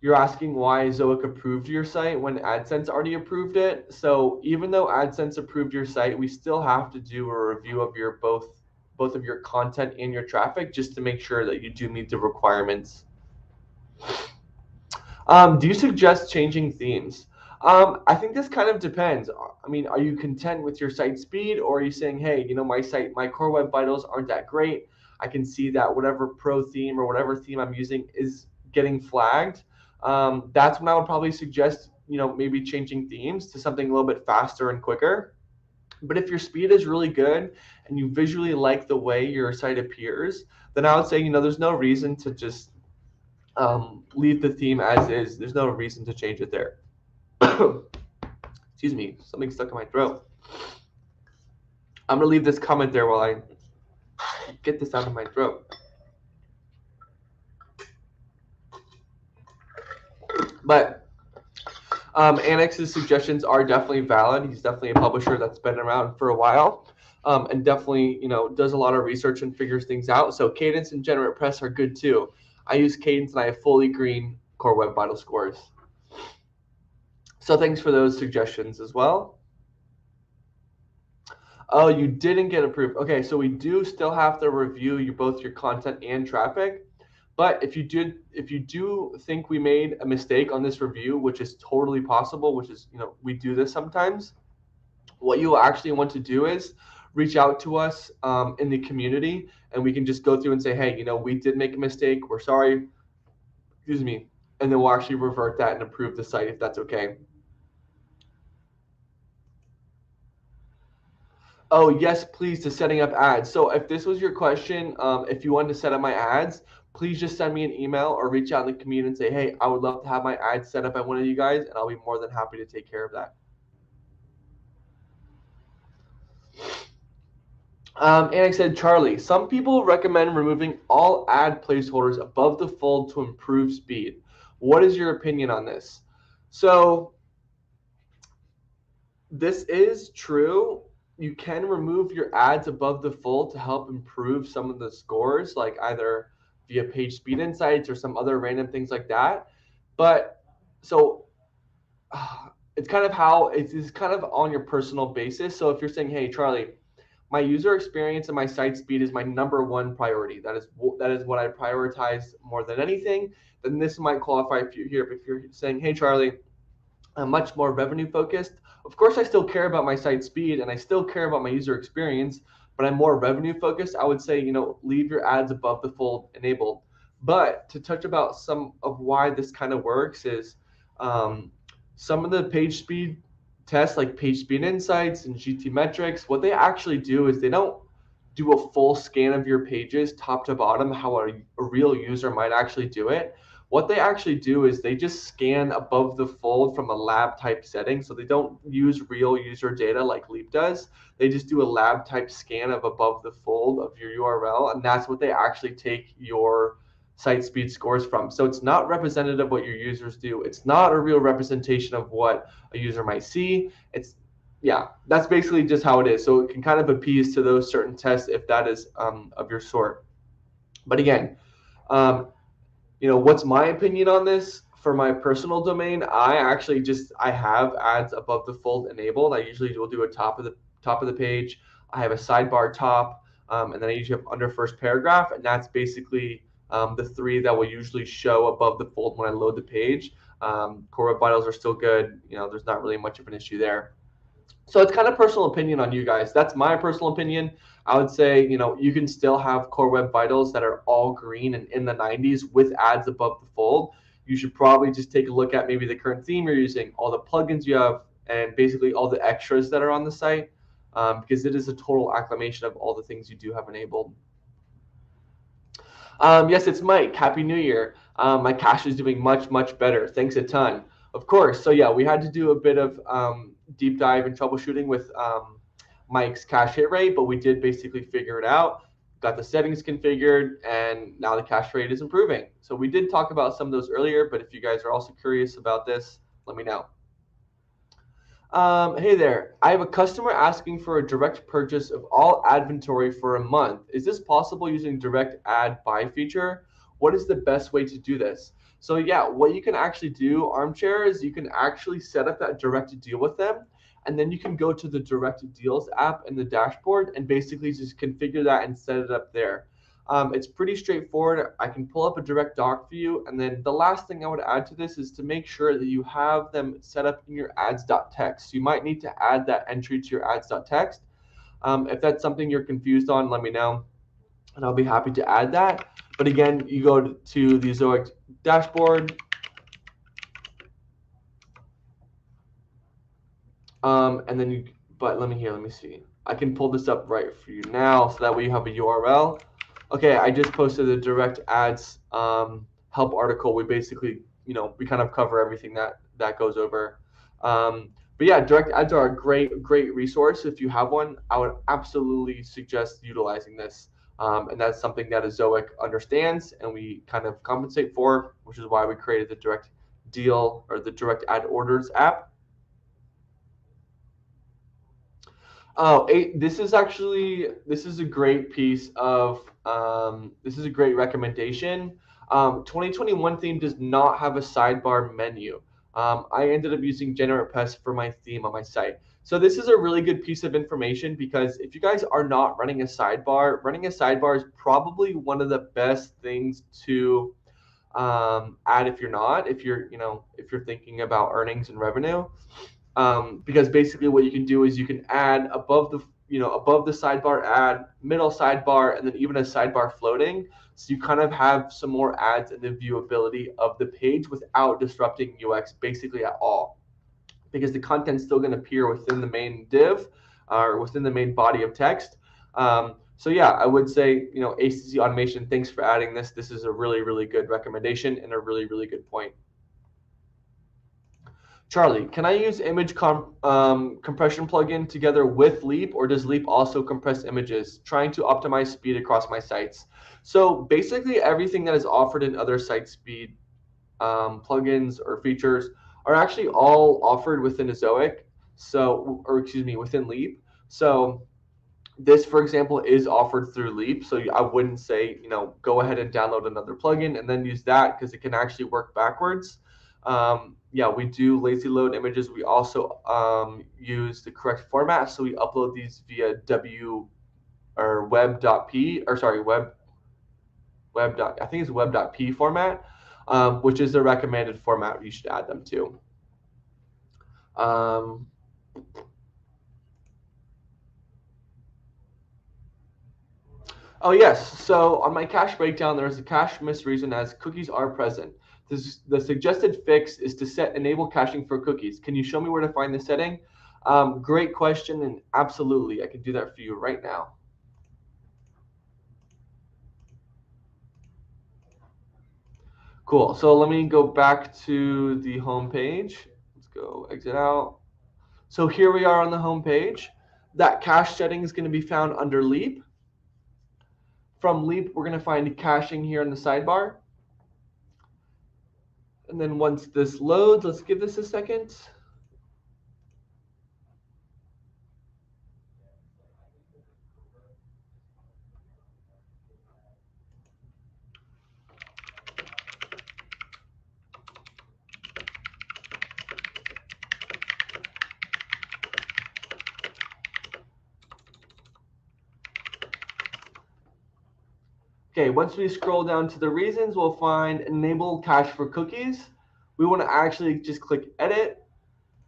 you're asking why Ezoic approved your site when AdSense already approved it. So even though AdSense approved your site, we still have to do a review of your both of your content and your traffic just to make sure that you do meet the requirements. Do you suggest changing themes? I think this kind of depends. Are you content with your site speed, or are you saying, hey, my core web vitals aren't that great. I can see that whatever pro theme or whatever theme I'm using is getting flagged. That's when I would probably suggest, maybe changing themes to something a little bit faster and quicker. But if your speed is really good and you visually like the way your site appears, then I would say, there's no reason to just leave the theme as is. There's no reason to change it there. Excuse me, something stuck in my throat. I'm gonna leave this comment there while I get this out of my throat. But Annex's suggestions are definitely valid. He's definitely a publisher that's been around for a while, and definitely does a lot of research and figures things out. So Cadence and Generate Press are good too. I use Cadence and I have fully green core web vital scores. So thanks for those suggestions as well. Oh, you didn't get approved. Okay, so we do still have to review both your content and traffic. But if you do think we made a mistake on this review, which is totally possible, which is, we do this sometimes, what you actually want to do is reach out to us in the community, and we can just go through and say, hey, we did make a mistake. We're sorry. Excuse me. And then we'll actually revert that and approve the site if that's okay. Oh, yes, please, to setting up ads. So if this was your question, if you wanted to set up my ads, please just send me an email or reach out in the community and say, hey, I would love to have my ads set up at one of you guys, and I'll be more than happy to take care of that. Annick said, Charlie, some people recommend removing all ad placeholders above the fold to improve speed. What is your opinion on this? So this is true. you can remove your ads above the fold to help improve some of the scores, like either via page speed insights or some other random things like that. But so it's kind of how it's kind of on your personal basis. So if you're saying, hey, Charlie, my user experience and my site speed is my number one priority. That is what I prioritize more than anything. Then this might qualify for you here. But if you're saying, hey, Charlie, I'm much more revenue focused. Of course, I still care about my site speed and I still care about my user experience, but I'm more revenue focused. I would say, leave your ads above the fold enabled. But to touch about some of why this kind of works is um, some of the page speed tests, like page speed insights and GT metrics, what they actually do is they don't do a full scan of your pages top to bottom, how a real user might actually do it. What they actually do is they just scan above the fold from a lab type setting. So they don't use real user data like Leap does. They just do a lab type scan of above the fold of your URL. And that's what they actually take your site speed scores from. So it's not representative of what your users do. It's not a real representation of what a user might see. Yeah, that's basically just how it is. So it can kind of appease to those certain tests if that is of your sort. But again, um, what's my opinion on this for my personal domain? I have ads above the fold enabled. I usually will do a top of the page. I have a sidebar top, and then I usually have under first paragraph, and that's basically the three that will usually show above the fold when I load the page. Core Web Vitals are still good. There's not really much of an issue there. So it's kind of personal opinion on you guys. That's my personal opinion. I would say, you can still have Core Web Vitals that are all green and in the 90s with ads above the fold. You should probably just take a look at maybe the current theme you're using, all the plugins you have, and basically all the extras that are on the site, because it is a total acclamation of all the things you do have enabled. Yes, it's Mike. Happy New Year. My cache is doing much, much better. Thanks a ton. Of course. So yeah, we had to do a bit of deep dive and troubleshooting with Mike's cache hit rate, but we did basically figure it out. Got the settings configured, and now the cache rate is improving. So we did talk about some of those earlier, but if you guys are also curious about this, let me know. Hey there, I have a customer asking for a direct purchase of all inventory for a month. Is this possible using direct add buy feature? What is the best way to do this? So yeah, what you can actually do, Armchair, is you can actually set up that direct deal with them, and then you can go to the direct deals app in the dashboard and basically just configure that and set it up there. It's pretty straightforward. I can pull up a direct doc for you. And then the last thing I would add to this is to make sure that you have them set up in your ads.txt. You might need to add that entry to your ads.txt. If that's something you're confused on, let me know, and I'll be happy to add that. But again, you go to the Ezoic dashboard. And then let me see. I can pull this up right for you now so that way you have a URL. Okay, I just posted a direct ads help article. We basically, we kind of cover everything that goes over. But yeah, direct ads are a great resource. If you have one, I would absolutely suggest utilizing this. And that's something that Ezoic understands and we kind of compensate for, which is why we created the direct deal or the direct ad orders app. Oh, this is a great piece of this is a great recommendation. 2021 theme does not have a sidebar menu. I ended up using GeneratePest for my theme on my site. So this is a really good piece of information because if you guys are not running a sidebar is probably one of the best things to add if you're thinking about earnings and revenue. Because basically what you can do is you can add above the sidebar ad, middle sidebar, and then even a sidebar floating. So you kind of have some more ads in the viewability of the page without disrupting UX basically at all. Because the content's still going to appear within the main div or within the main body of text. So yeah, I would say, ACC Automation, thanks for adding this. This is a really, really good recommendation and a really, really good point. Charlie, can I use image compression plugin together with Leap, or does Leap also compress images? Trying to optimize speed across my sites. So basically everything that is offered in other site speed plugins or features are actually all offered within Ezoic, within Leap. So this, for example, is offered through Leap. So I wouldn't say, go ahead and download another plugin and then use that, because it can actually work backwards. Yeah, we do lazy load images. We also use the correct format. So we upload these via web.p, or sorry, I think it's web.p format, which is the recommended format you should add them to. Oh yes, so on my cache breakdown, there's a cache miss reason as cookies are present. The suggested fix is to set enable caching for cookies. Can you show me where to find the setting? Great question, and absolutely, I can do that for you right now. Cool, so let me go back to the home page. Let's go exit out. So here we are on the home page. That cache setting is going to be found under Leap. From Leap, we're going to find caching here in the sidebar. And then once this loads, let's give this a second. Okay, once we scroll down to the reasons, we'll find enable cache for cookies. We want to actually just click edit.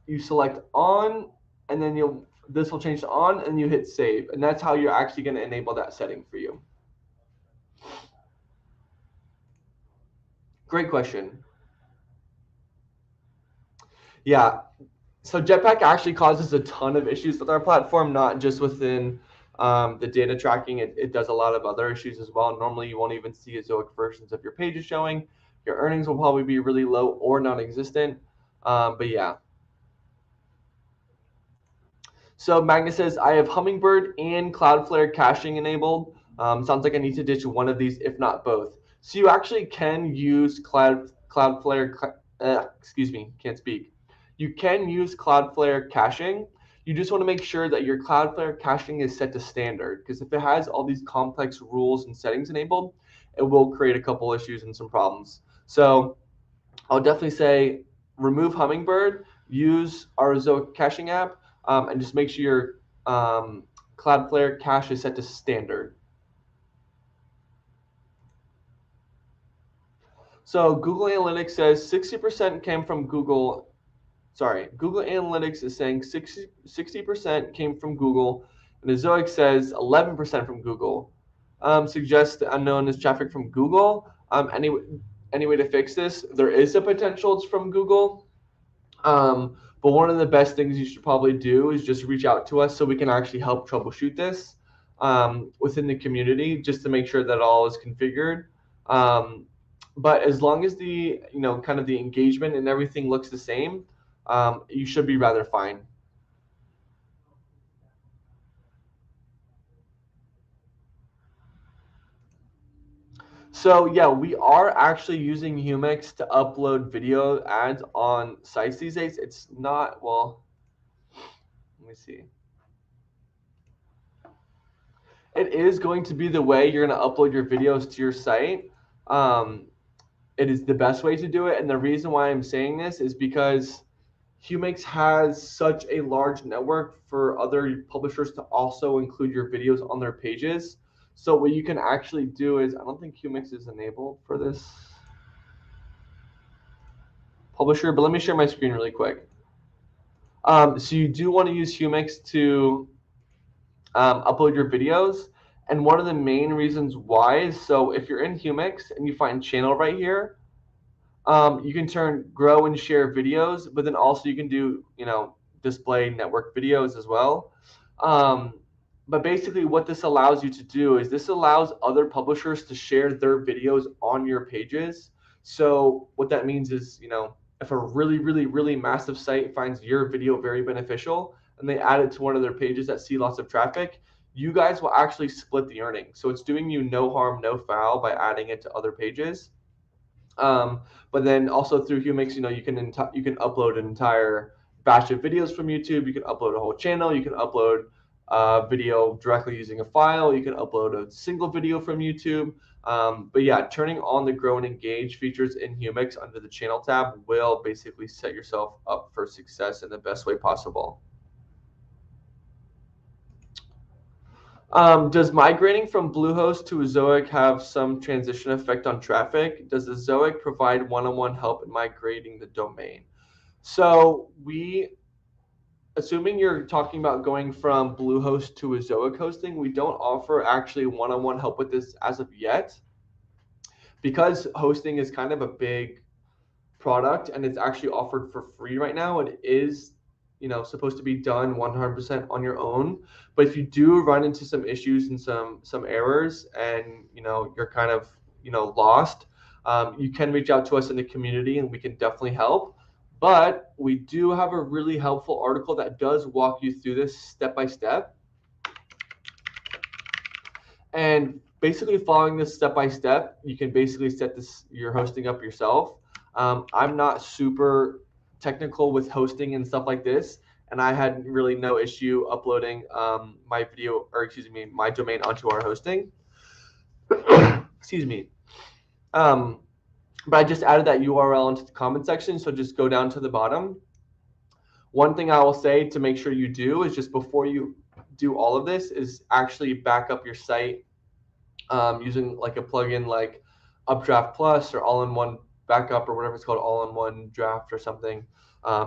You select on, and then this will change to on, and you hit save. And that's how you're actually going to enable that setting for you. Great question. Yeah, so Jetpack actually causes a ton of issues with our platform, not just within the data tracking. It does a lot of other issues as well. Normally, you won't even see Ezoic versions of your pages showing. Your earnings will probably be really low or non-existent. But yeah. So Magnus says, I have Hummingbird and Cloudflare caching enabled. Sounds like I need to ditch one of these, if not both. So you actually can use Cloudflare, excuse me, can't speak. You can use Cloudflare caching. You just want to make sure that your Cloudflare caching is set to standard, because if it has all these complex rules and settings enabled, it will create a couple issues and some problems. So I'll definitely say remove Hummingbird, use our Ezoic caching app, and just make sure your Cloudflare cache is set to standard. So Google Analytics says 60% came from Google. Sorry, Google Analytics is saying 60% came from Google, and Ezoic says 11% from Google. Suggests the unknown is traffic from Google. Any way to fix this? There is a potential it's from Google. But one of the best things you should probably do is just reach out to us so we can actually help troubleshoot this within the community, just to make sure that all is configured. But as long as the kind of the engagement and everything looks the same, you should be rather fine. So yeah, we are actually using Humix to upload video ads on sites these days. It's not, well, let me see. It is going to be the way you're going to upload your videos to your site. It is the best way to do it. And the reason why I'm saying this is because Humix has such a large network for other publishers to also include your videos on their pages. So what you can actually do is, I don't think Humix is enabled for this publisher, but let me share my screen really quick. So you do want to use Humix to upload your videos. And one of the main reasons why is, so if you're in Humix and you find channel right here, you can turn grow and share videos, but then also you can do, display network videos as well. But basically what this allows you to do is this allows other publishers to share their videos on your pages. So what that means is, if a really, really, really massive site finds your video very beneficial and they add it to one of their pages that see lots of traffic, you guys will actually split the earnings. So it's doing you no harm, no foul by adding it to other pages. But then also through Humix, you can upload an entire batch of videos from YouTube. You can upload a whole channel. You can upload video directly using a file. You can upload a single video from YouTube. But yeah, turning on the Grow and Engage features in Humix under the Channel tab will basically set yourself up for success in the best way possible. Does migrating from Bluehost to Ezoic have some transition effect on traffic? Does Ezoic provide one-on-one help in migrating the domain? So assuming you're talking about going from Bluehost to Ezoic hosting, we don't offer actually one-on-one help with this as of yet, because hosting is kind of a big product and it's actually offered for free right now. It is, supposed to be done 100% on your own. But if you do run into some issues and some errors, and you're kind of lost, you can reach out to us in the community and we can definitely help. But we do have a really helpful article that does walk you through this step by step. And basically following this step by step, you can basically set your hosting up yourself. I'm not super technical with hosting and stuff like this, and I had really no issue uploading my domain onto our hosting. Excuse me. But I just added that URL into the comment section, so just go down to the bottom. One thing I will say to make sure you do is, just before you do all of this, is actually back up your site using like a plugin like Updraft Plus or All-in-One Backup or whatever it's called, All-in-One Draft or something.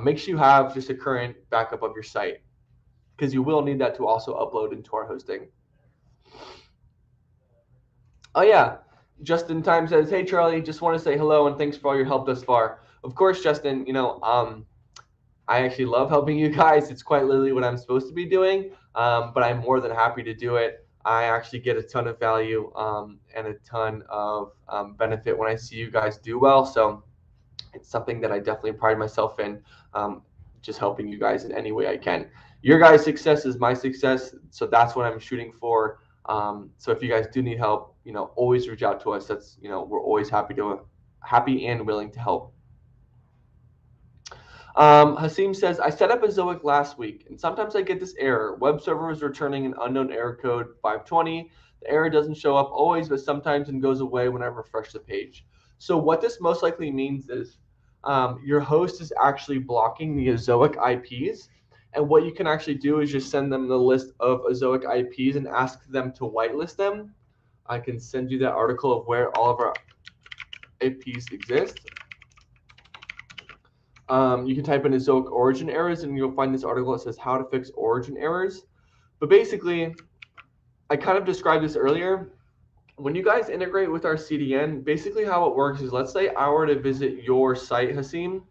Make sure you have just a current backup of your site, because you will need that to also upload into our hosting. Oh yeah, Justin Time says, "Hey Charlie, just want to say hello and thanks for all your help thus far." Of course, Justin. I actually love helping you guys. It's quite literally what I'm supposed to be doing, but I'm more than happy to do it. I actually get a ton of value and a ton of benefit when I see you guys do well. So it's something that I definitely pride myself in, just helping you guys in any way I can. Your guys' success is my success, so that's what I'm shooting for. So if you guys do need help, always reach out to us. That's we're always happy and willing to help. Hasim says, I set up Ezoic last week, and sometimes I get this error. Web server is returning an unknown error code 520. The error doesn't show up always, but sometimes and goes away when I refresh the page. So what this most likely means is your host is actually blocking the Ezoic IPs. And what you can actually do is just send them the list of Ezoic IPs and ask them to whitelist them. I can send you that article of where all of our IPs exist. You can type in Ezoic origin errors and you'll find this article that says how to fix origin errors. But basically, I kind of described this earlier. When you guys integrate with our CDN, basically how it works is, let's say I were to visit your site, Hasim.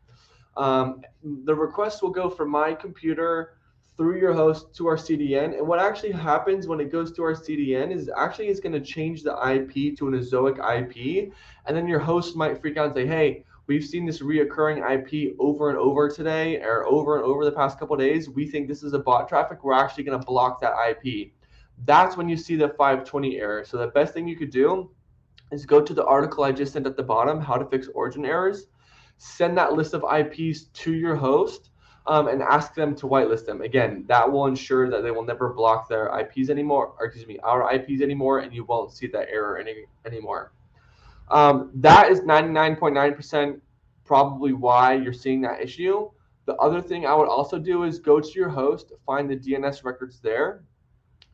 The request will go from my computer through your host to our CDN. And what actually happens when it goes to our CDN is actually it's going to change the IP to an Ezoic IP. And then your host might freak out and say, hey, we've seen this reoccurring IP over and over today, or over and over the past couple of days. We think this is a bot traffic. We're actually going to block that IP. That's when you see the 520 error. So the best thing you could do is go to the article I just sent at the bottom, how to fix origin errors. Send that list of IPs to your host and ask them to whitelist them. Again, that will ensure that they will never block their IPs anymore, or our IPs anymore, and you won't see that error anymore. That is 99.9% probably why you're seeing that issue. The other thing I would also do is go to your host, find the DNS records there,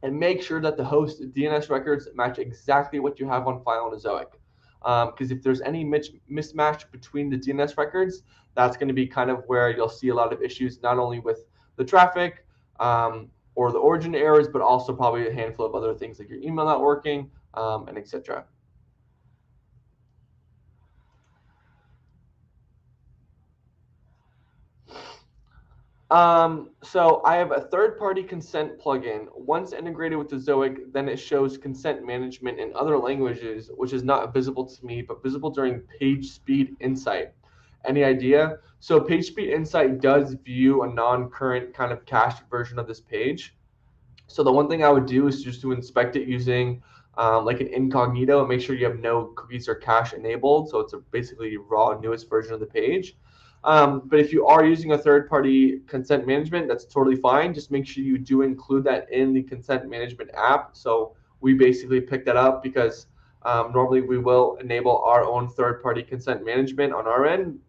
and make sure that the host DNS records match exactly what you have on file in Ezoic. Because if there's any mismatch between the DNS records, that's going to be kind of where you'll see a lot of issues, not only with the traffic or the origin errors, but also probably a handful of other things like your email not working and etc. So I have a third-party consent plugin. Once integrated with Ezoic, then it shows consent management in other languages, which is not visible to me, but visible during PageSpeed Insight. Any idea? So PageSpeed Insight does view a non-current kind of cached version of this page. So the one thing I would do is just to inspect it using like an incognito and make sure you have no cookies or cache enabled. So it's basically raw, newest version of the page. But if you are using a third-party consent management, that's totally fine. Just make sure you do include that in the consent management app. So we basically pick that up because normally we will enable our own third-party consent management on our end.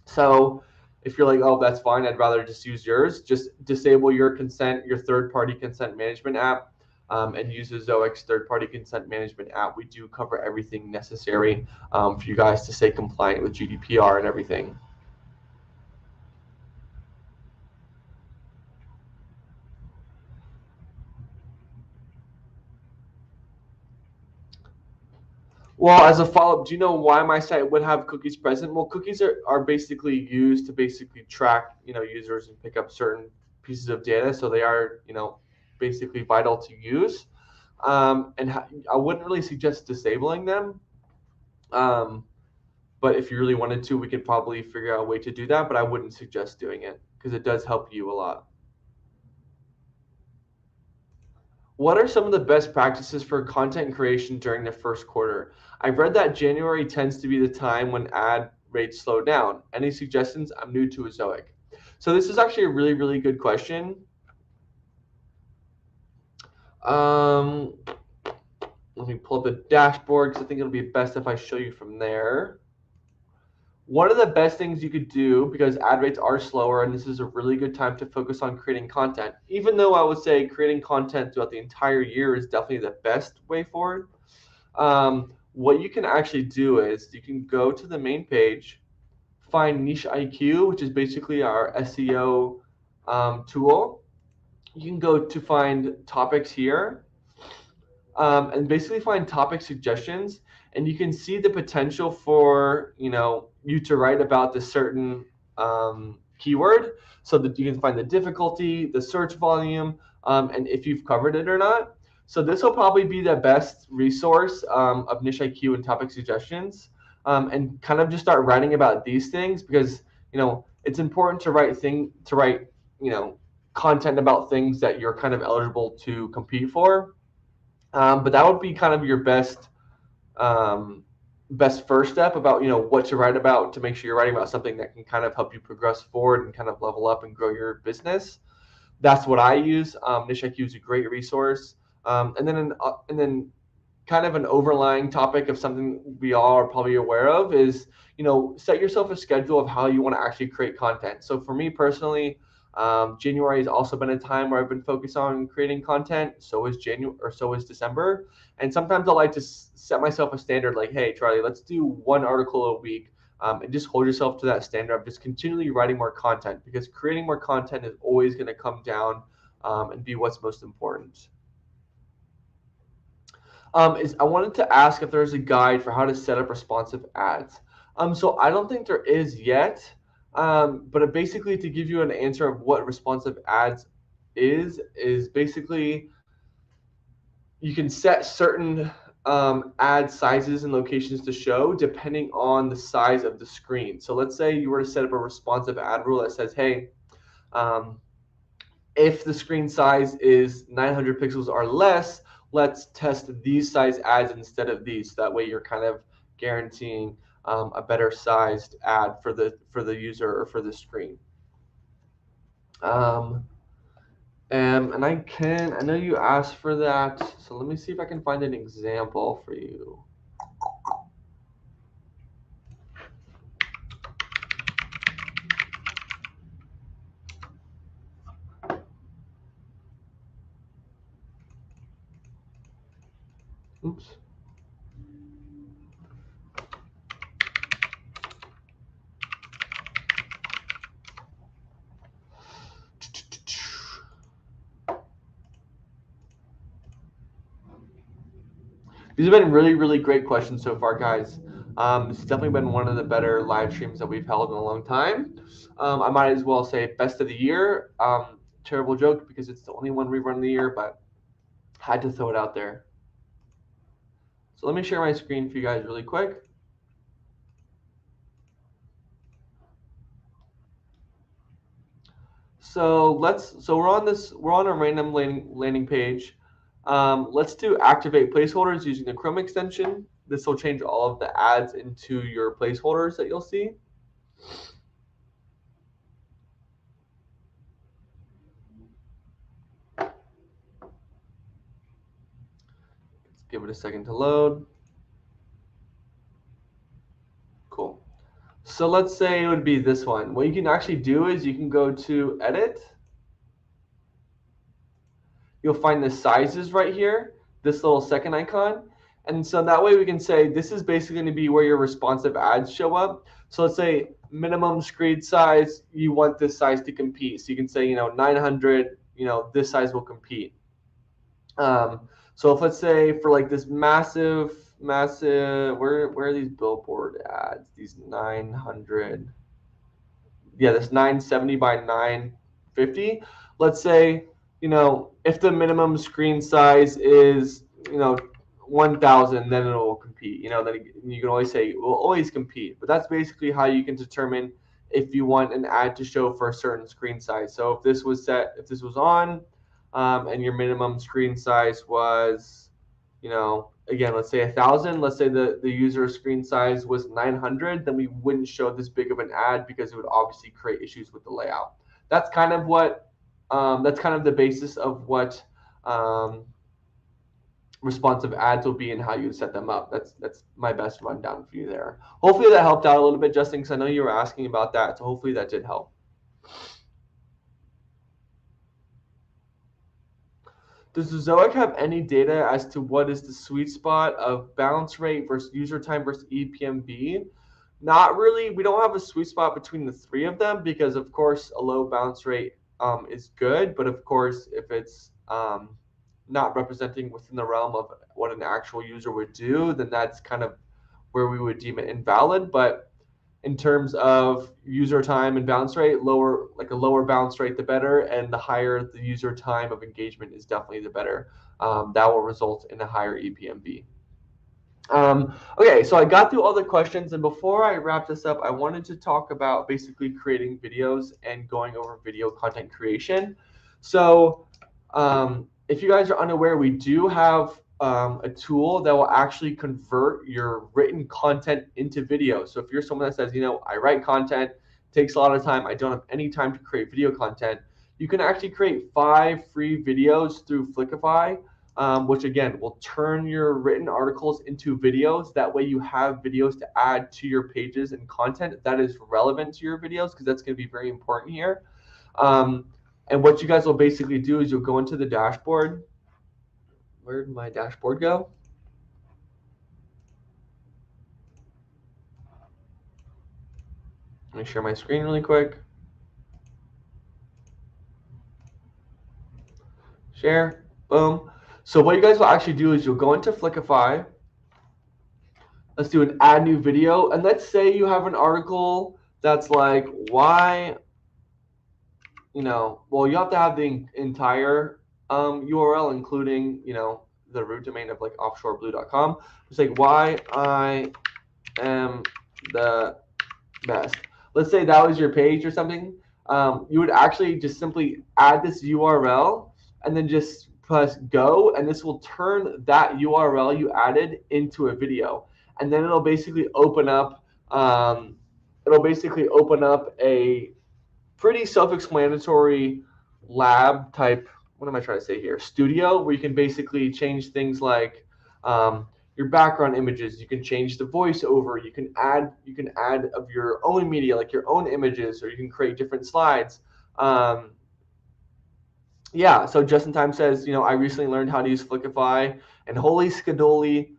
So if you're like, oh, that's fine, I'd rather just use yours, just disable your consent, your third-party consent management app, and use the Ezoic's third-party consent management app. We do cover everything necessary for you guys to stay compliant with GDPR and everything. Well, as a follow-up, do you know why my site would have cookies present? Well, cookies are basically used to basically track, users and pick up certain pieces of data. So they are, basically vital to use. I wouldn't really suggest disabling them. Um, but if you really wanted to, we could probably figure out a way to do that. But I wouldn't suggest doing it because it does help you a lot. What are some of the best practices for content creation during the first quarter? I've read that January tends to be the time when ad rates slow down. Any suggestions? I'm new to Ezoic. So this is actually a really, really good question. Um, Let me pull up the dashboard because I think it'll be best if I show you from there. One of the best things you could do, because ad rates are slower and this is a really good time to focus on creating content, even though I would say creating content throughout the entire year is definitely the best way forward. What you can actually do is you can go to the main page, find Niche IQ, which is basically our SEO tool. You can go to find topics here, and basically find topic suggestions, and you can see the potential for you to write about the certain keyword, so that you can find the difficulty, the search volume, and if you've covered it or not. So this will probably be the best resource of niche IQ and topic suggestions, and kind of just start writing about these things because it's important to write content about things that you're kind of eligible to compete for. But that would be kind of your best first step about what to write about to make sure you're writing about something that can kind of help you progress forward and kind of level up and grow your business. That's what I use. Niche IQ is a great resource. And then kind of an overlying topic of something we all are probably aware of is set yourself a schedule of how you want to actually create content. So for me personally, January has also been a time where I've been focused on creating content. So is January, or so is December. And sometimes I like to set myself a standard like, hey, Charlie, let's do one article a week, and just hold yourself to that standard of just continually writing more content, because creating more content is always going to come down and be what's most important. I wanted to ask if there's a guide for how to set up responsive ads. So I don't think there is yet, but basically to give you an answer of what responsive ads is basically you can set certain ad sizes and locations to show depending on the size of the screen. So let's say you were to set up a responsive ad rule that says, hey, um, if the screen size is 900 pixels or less, let's test these size ads instead of these. So that way you're kind of guaranteeing a better sized ad for the user or for the screen. And I know you asked for that, so let me see if I can find an example for you. Oops. These have been really, really great questions so far, guys. It's definitely been one of the better live streams that we've held in a long time. I might as well say best of the year. Terrible joke because it's the only one we run in the year, but had to throw it out there. So let me share my screen for you guys really quick. So we're on a random landing page. Let's do activate placeholders using the Chrome extension. This will change all of the ads into your placeholders that you'll see. Give it a second to load. Cool. So let's say it would be this one. What you can actually do is you can go to edit. You'll find the sizes right here, this little second icon. And so that way we can say this is basically going to be where your responsive ads show up. So let's say minimum screen size, you want this size to compete. So you can say, 900, this size will compete. So if let's say for like this massive, where are these billboard ads? These 900, yeah, this 970 by 950. Let's say, if the minimum screen size is, 1,000, then it will compete. Then you can always say it will always compete. But that's basically how you can determine if you want an ad to show for a certain screen size. So if this was on, and your minimum screen size was, again, let's say 1,000. Let's say the user screen size was 900, then we wouldn't show this big of an ad because it would obviously create issues with the layout. That's kind of what, that's kind of the basis of what responsive ads will be and how you set them up. That's my best rundown for you there. Hopefully that helped out a little bit, Justin, because I know you were asking about that. So hopefully that did help. Does Ezoic have any data as to what is the sweet spot of bounce rate versus user time versus ePMV? Not really. We don't have a sweet spot between the three of them because, of course, a low bounce rate is good. But, of course, if it's not representing within the realm of what an actual user would do, then that's kind of where we would deem it invalid. But in terms of user time and bounce rate, a lower bounce rate, the better, and the higher the user time of engagement is definitely the better. That will result in a higher ePMV. Okay, so I got through all the questions, and before I wrap this up, I wanted to talk about basically creating videos and going over video content creation. So if you guys are unaware, we do have a tool that will actually convert your written content into video. So if you're someone that says, I write content, takes a lot of time, I don't have any time to create video content, you can actually create 5 free videos through Flickify, which again will turn your written articles into videos. That way you have videos to add to your pages and content that is relevant to your videos, because that's going to be very important here. And what you guys will basically do is you'll go into the dashboard. Where did my dashboard go? Let me share my screen really quick. Share, boom. So what you guys will actually do is you'll go into Flickify. Let's do an add new video. And let's say you have an article that's like, why, well, you have to have the entire URL, including, the root domain of like offshoreblue.com. It's like, why I am the best. Let's say that was your page or something. You would actually just simply add this URL and then just press go, and this will turn that URL you added into a video. And then it'll basically open up a pretty self-explanatory lab type, what am I trying to say here, studio, where you can basically change things like your background images. You can change the voiceover. You can add of your own media, like your own images, or you can create different slides. Yeah, so Just in Time says, I recently learned how to use Flickify, and Holy Skadoodle,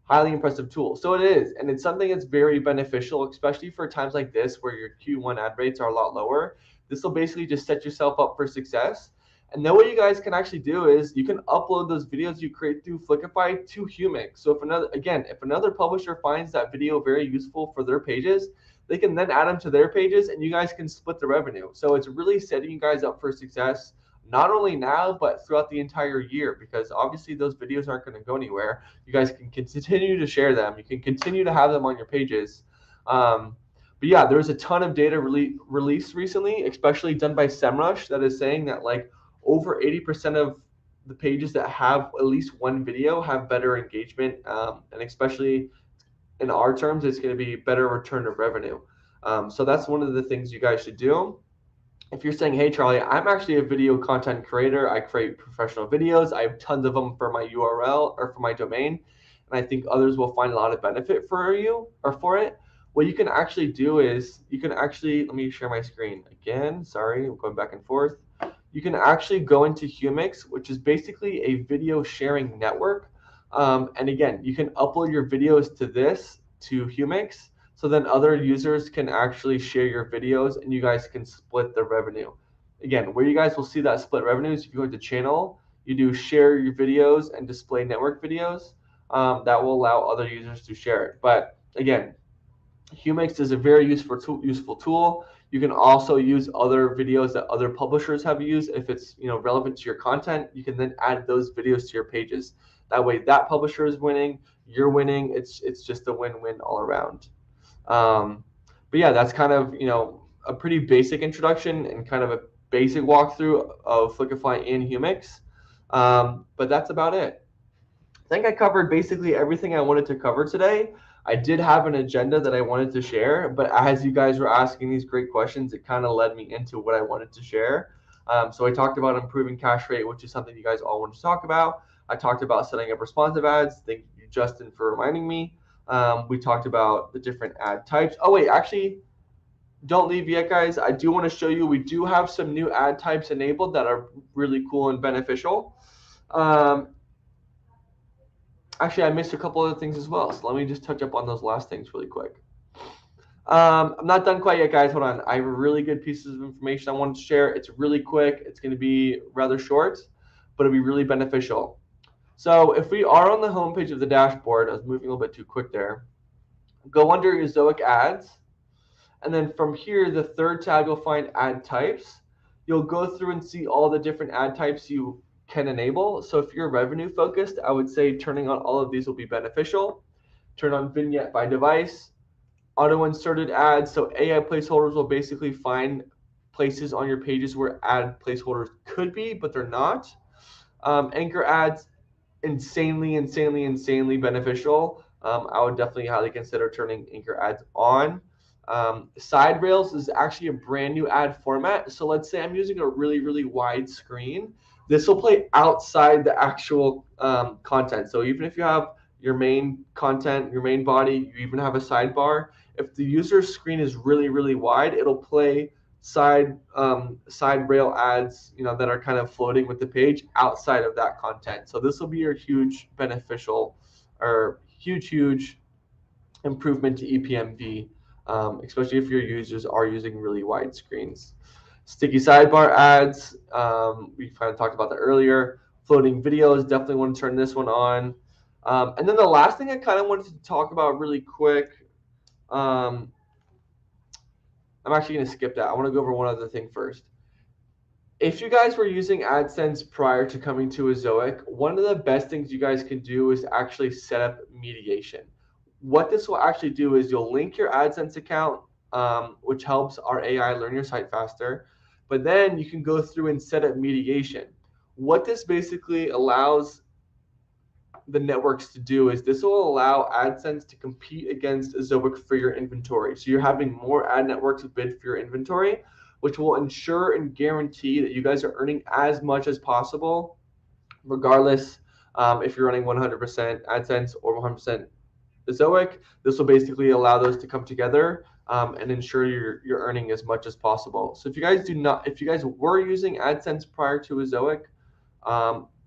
highly impressive tool. So it is, and it's something that's very beneficial, especially for times like this where your Q1 ad rates are a lot lower. This will basically just set yourself up for success. And then what you guys can actually do is you can upload those videos you create through Flickify to Humic. So if another publisher finds that video very useful for their pages, they can then add them to their pages, and you guys can split the revenue. So it's really setting you guys up for success, not only now, but throughout the entire year, because obviously those videos aren't going to go anywhere. You guys can continue to share them. You can continue to have them on your pages. But yeah, there was a ton of data released recently, especially done by SEMrush, that is saying that like over 80% of the pages that have at least one video have better engagement, and especially in our terms, it's going to be better return of revenue. So that's one of the things you guys should do. if you're saying, hey, Charlie, I'm actually a video content creator. I create professional videos. I have tons of them for my URL or for my domain. And I think others will find a lot of benefit for you or for it. What you can actually do is you can actually, let me share my screen again. Sorry, I'm going back and forth. You can actually go into Humix, which is basically a video sharing network. And again, you can upload your videos to this, to Humix, so then other users can actually share your videos and you guys can split the revenue. Again, where you guys will see that split revenue is if you go to channel, you do share your videos and display network videos. That will allow other users to share it. But again, Humix is a very useful tool. You can also use other videos that other publishers have used. If it's relevant to your content, you can then add those videos to your pages. That way, that publisher is winning, you're winning. It's just a win-win all around. But yeah, that's kind of a pretty basic introduction and kind of a basic walkthrough of Flickify in Humix. But that's about it. I think I covered basically everything I wanted to cover today. I did have an agenda that I wanted to share, but as you guys were asking these great questions, it kind of led me into what I wanted to share. So I talked about improving cache rate, which is something you guys all want to talk about. I talked about setting up responsive ads. Thank you, Justin, for reminding me. We talked about the different ad types. Oh, wait, actually, don't leave yet, guys. I do want to show you, we do have some new ad types enabled that are really cool and beneficial. Actually, I missed a couple other things as well. So let me just touch up on those last things really quick. I'm not done quite yet, guys. Hold on. I have really good pieces of information I wanted to share. It's really quick. It's going to be rather short, but it'll be really beneficial. So if we are on the home page of the dashboard, I was moving a little bit too quick there. Go under Ezoic ads. And then from here, the third tab, you'll find ad types. You'll go through and see all the different ad types you can enable. So if you're revenue focused, I would say turning on all of these will be beneficial. Turn on vignette by device, auto inserted ads. So AI placeholders will basically find places on your pages where ad placeholders could be, but they're not. Anchor ads, insanely beneficial. I would definitely highly consider turning anchor ads on. Side rails is actually a brand new ad format. So let's say I'm using a really wide screen. This will play outside the actual content. So even if you have your main content, your main body, you even have a sidebar. If the user's screen is really wide, it'll play side rail ads, that are kind of floating with the page outside of that content. So this will be your huge beneficial or huge improvement to ePMV, especially if your users are using really wide screens. Sticky sidebar ads, we kind of talked about that earlier. Floating videos, definitely want to turn this one on. And then the last thing I kind of wanted to talk about really quick, I'm actually going to skip that. I want to go over one other thing first. If you guys were using AdSense prior to coming to Ezoic, one of the best things you guys can do is actually set up mediation. What this will actually do is you'll link your AdSense account, which helps our AI learn your site faster, but then you can go through and set up mediation. What this basically allows the networks to do is this will allow AdSense to compete against Ezoic for your inventory. So you're having more ad networks bid for your inventory, which will ensure and guarantee that you guys are earning as much as possible, regardless if you're running 100% AdSense or 100% Ezoic. This will basically allow those to come together and ensure you're earning as much as possible. So if you guys were using AdSense prior to Ezoic,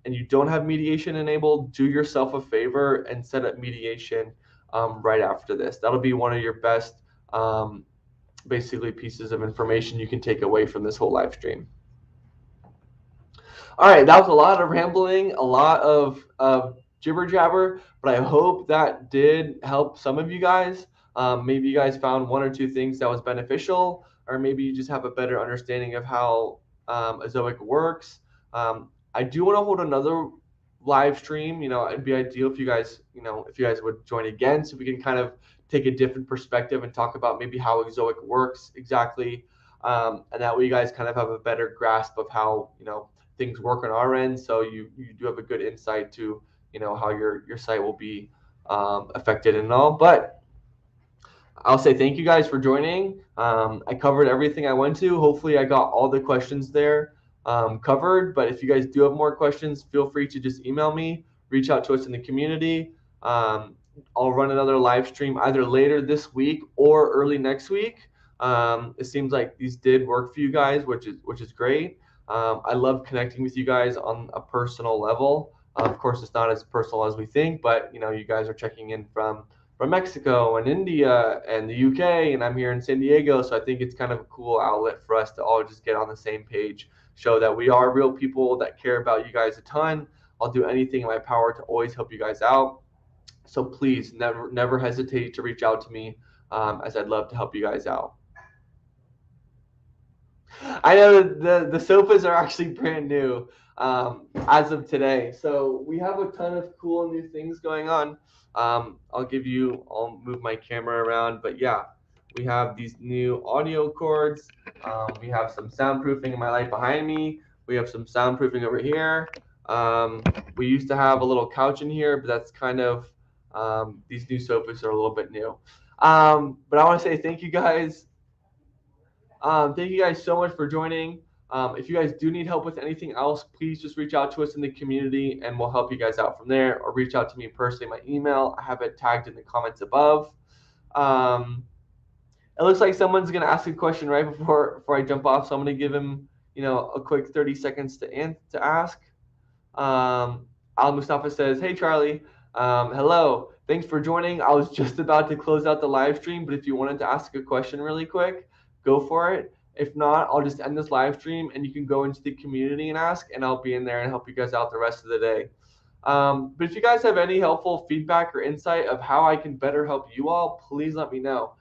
and you don't have mediation enabled, do yourself a favor and set up mediation right after this. That'll be one of your best basically pieces of information you can take away from this whole live stream. All right, that was a lot of rambling, a lot of jibber jabber, but I hope that did help some of you guys. Maybe you guys found one or two things that was beneficial, or maybe you just have a better understanding of how Ezoic works. I do want to hold another live stream. It'd be ideal if you guys would join again, so we can kind of take a different perspective and talk about maybe how Ezoic works exactly, and that way you guys kind of have a better grasp of how things work on our end. So you do have a good insight to how your site will be affected and all. But I'll say thank you guys for joining. I covered everything I went to. Hopefully, I got all the questions there covered. But if you guys do have more questions, feel free to just email me, reach out to us in the community. I'll run another live stream either later this week or early next week. It seems like these did work for you guys, which is great. I love connecting with you guys on a personal level. Of course, it's not as personal as we think, but you guys are checking in from Mexico and India and the UK, and I'm here in San Diego. So I think it's kind of a cool outlet for us to all just get on the same page, show that we are real people that care about you guys a ton. I'll do anything in my power to always help you guys out. So please never hesitate to reach out to me, as I'd love to help you guys out. I know the sofas are actually brand new as of today. So we have a ton of cool new things going on. I'll move my camera around, but yeah, we have these new audio cords. We have some soundproofing in my light behind me. We have some soundproofing over here. We used to have a little couch in here, but that's kind of, these new sofas are a little bit new. But I want to say thank you guys so much for joining. If you guys do need help with anything else, please just reach out to us in the community and we'll help you guys out from there, or reach out to me personally. My email, I have it tagged in the comments above. Um, it looks like someone's going to ask a question right before I jump off, so I'm going to give him a quick 30 seconds to ask. Al Mustafa says, "Hey Charlie, hello. Thanks for joining. I was just about to close out the live stream, but if you wanted to ask a question really quick, go for it. If not, I'll just end this live stream and you can go into the community and ask, and I'll be in there and help you guys out the rest of the day. But if you guys have any helpful feedback or insight of how I can better help you all, please let me know.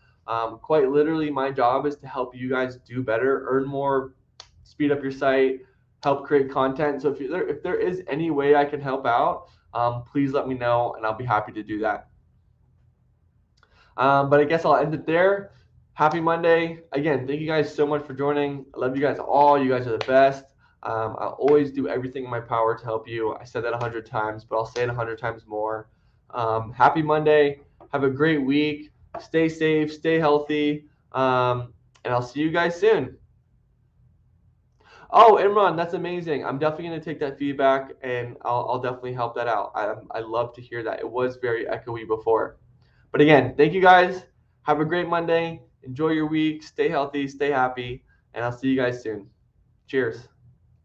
Quite literally, my job is to help you guys do better, earn more, speed up your site, help create content. So if there is any way I can help out, please let me know, and I'll be happy to do that. But I guess I'll end it there. Happy Monday. Again, thank you guys so much for joining. I love you guys all. You guys are the best. I'll always do everything in my power to help you. I said that 100 times, but I'll say it 100 times more. Happy Monday. Have a great week. Stay safe. Stay healthy. And I'll see you guys soon. Oh, Imran, that's amazing. I'm definitely going to take that feedback and I'll definitely help that out. I love to hear that. It was very echoey before. But again, thank you guys. Have a great Monday. Enjoy your week. Stay healthy. Stay happy. And I'll see you guys soon. Cheers.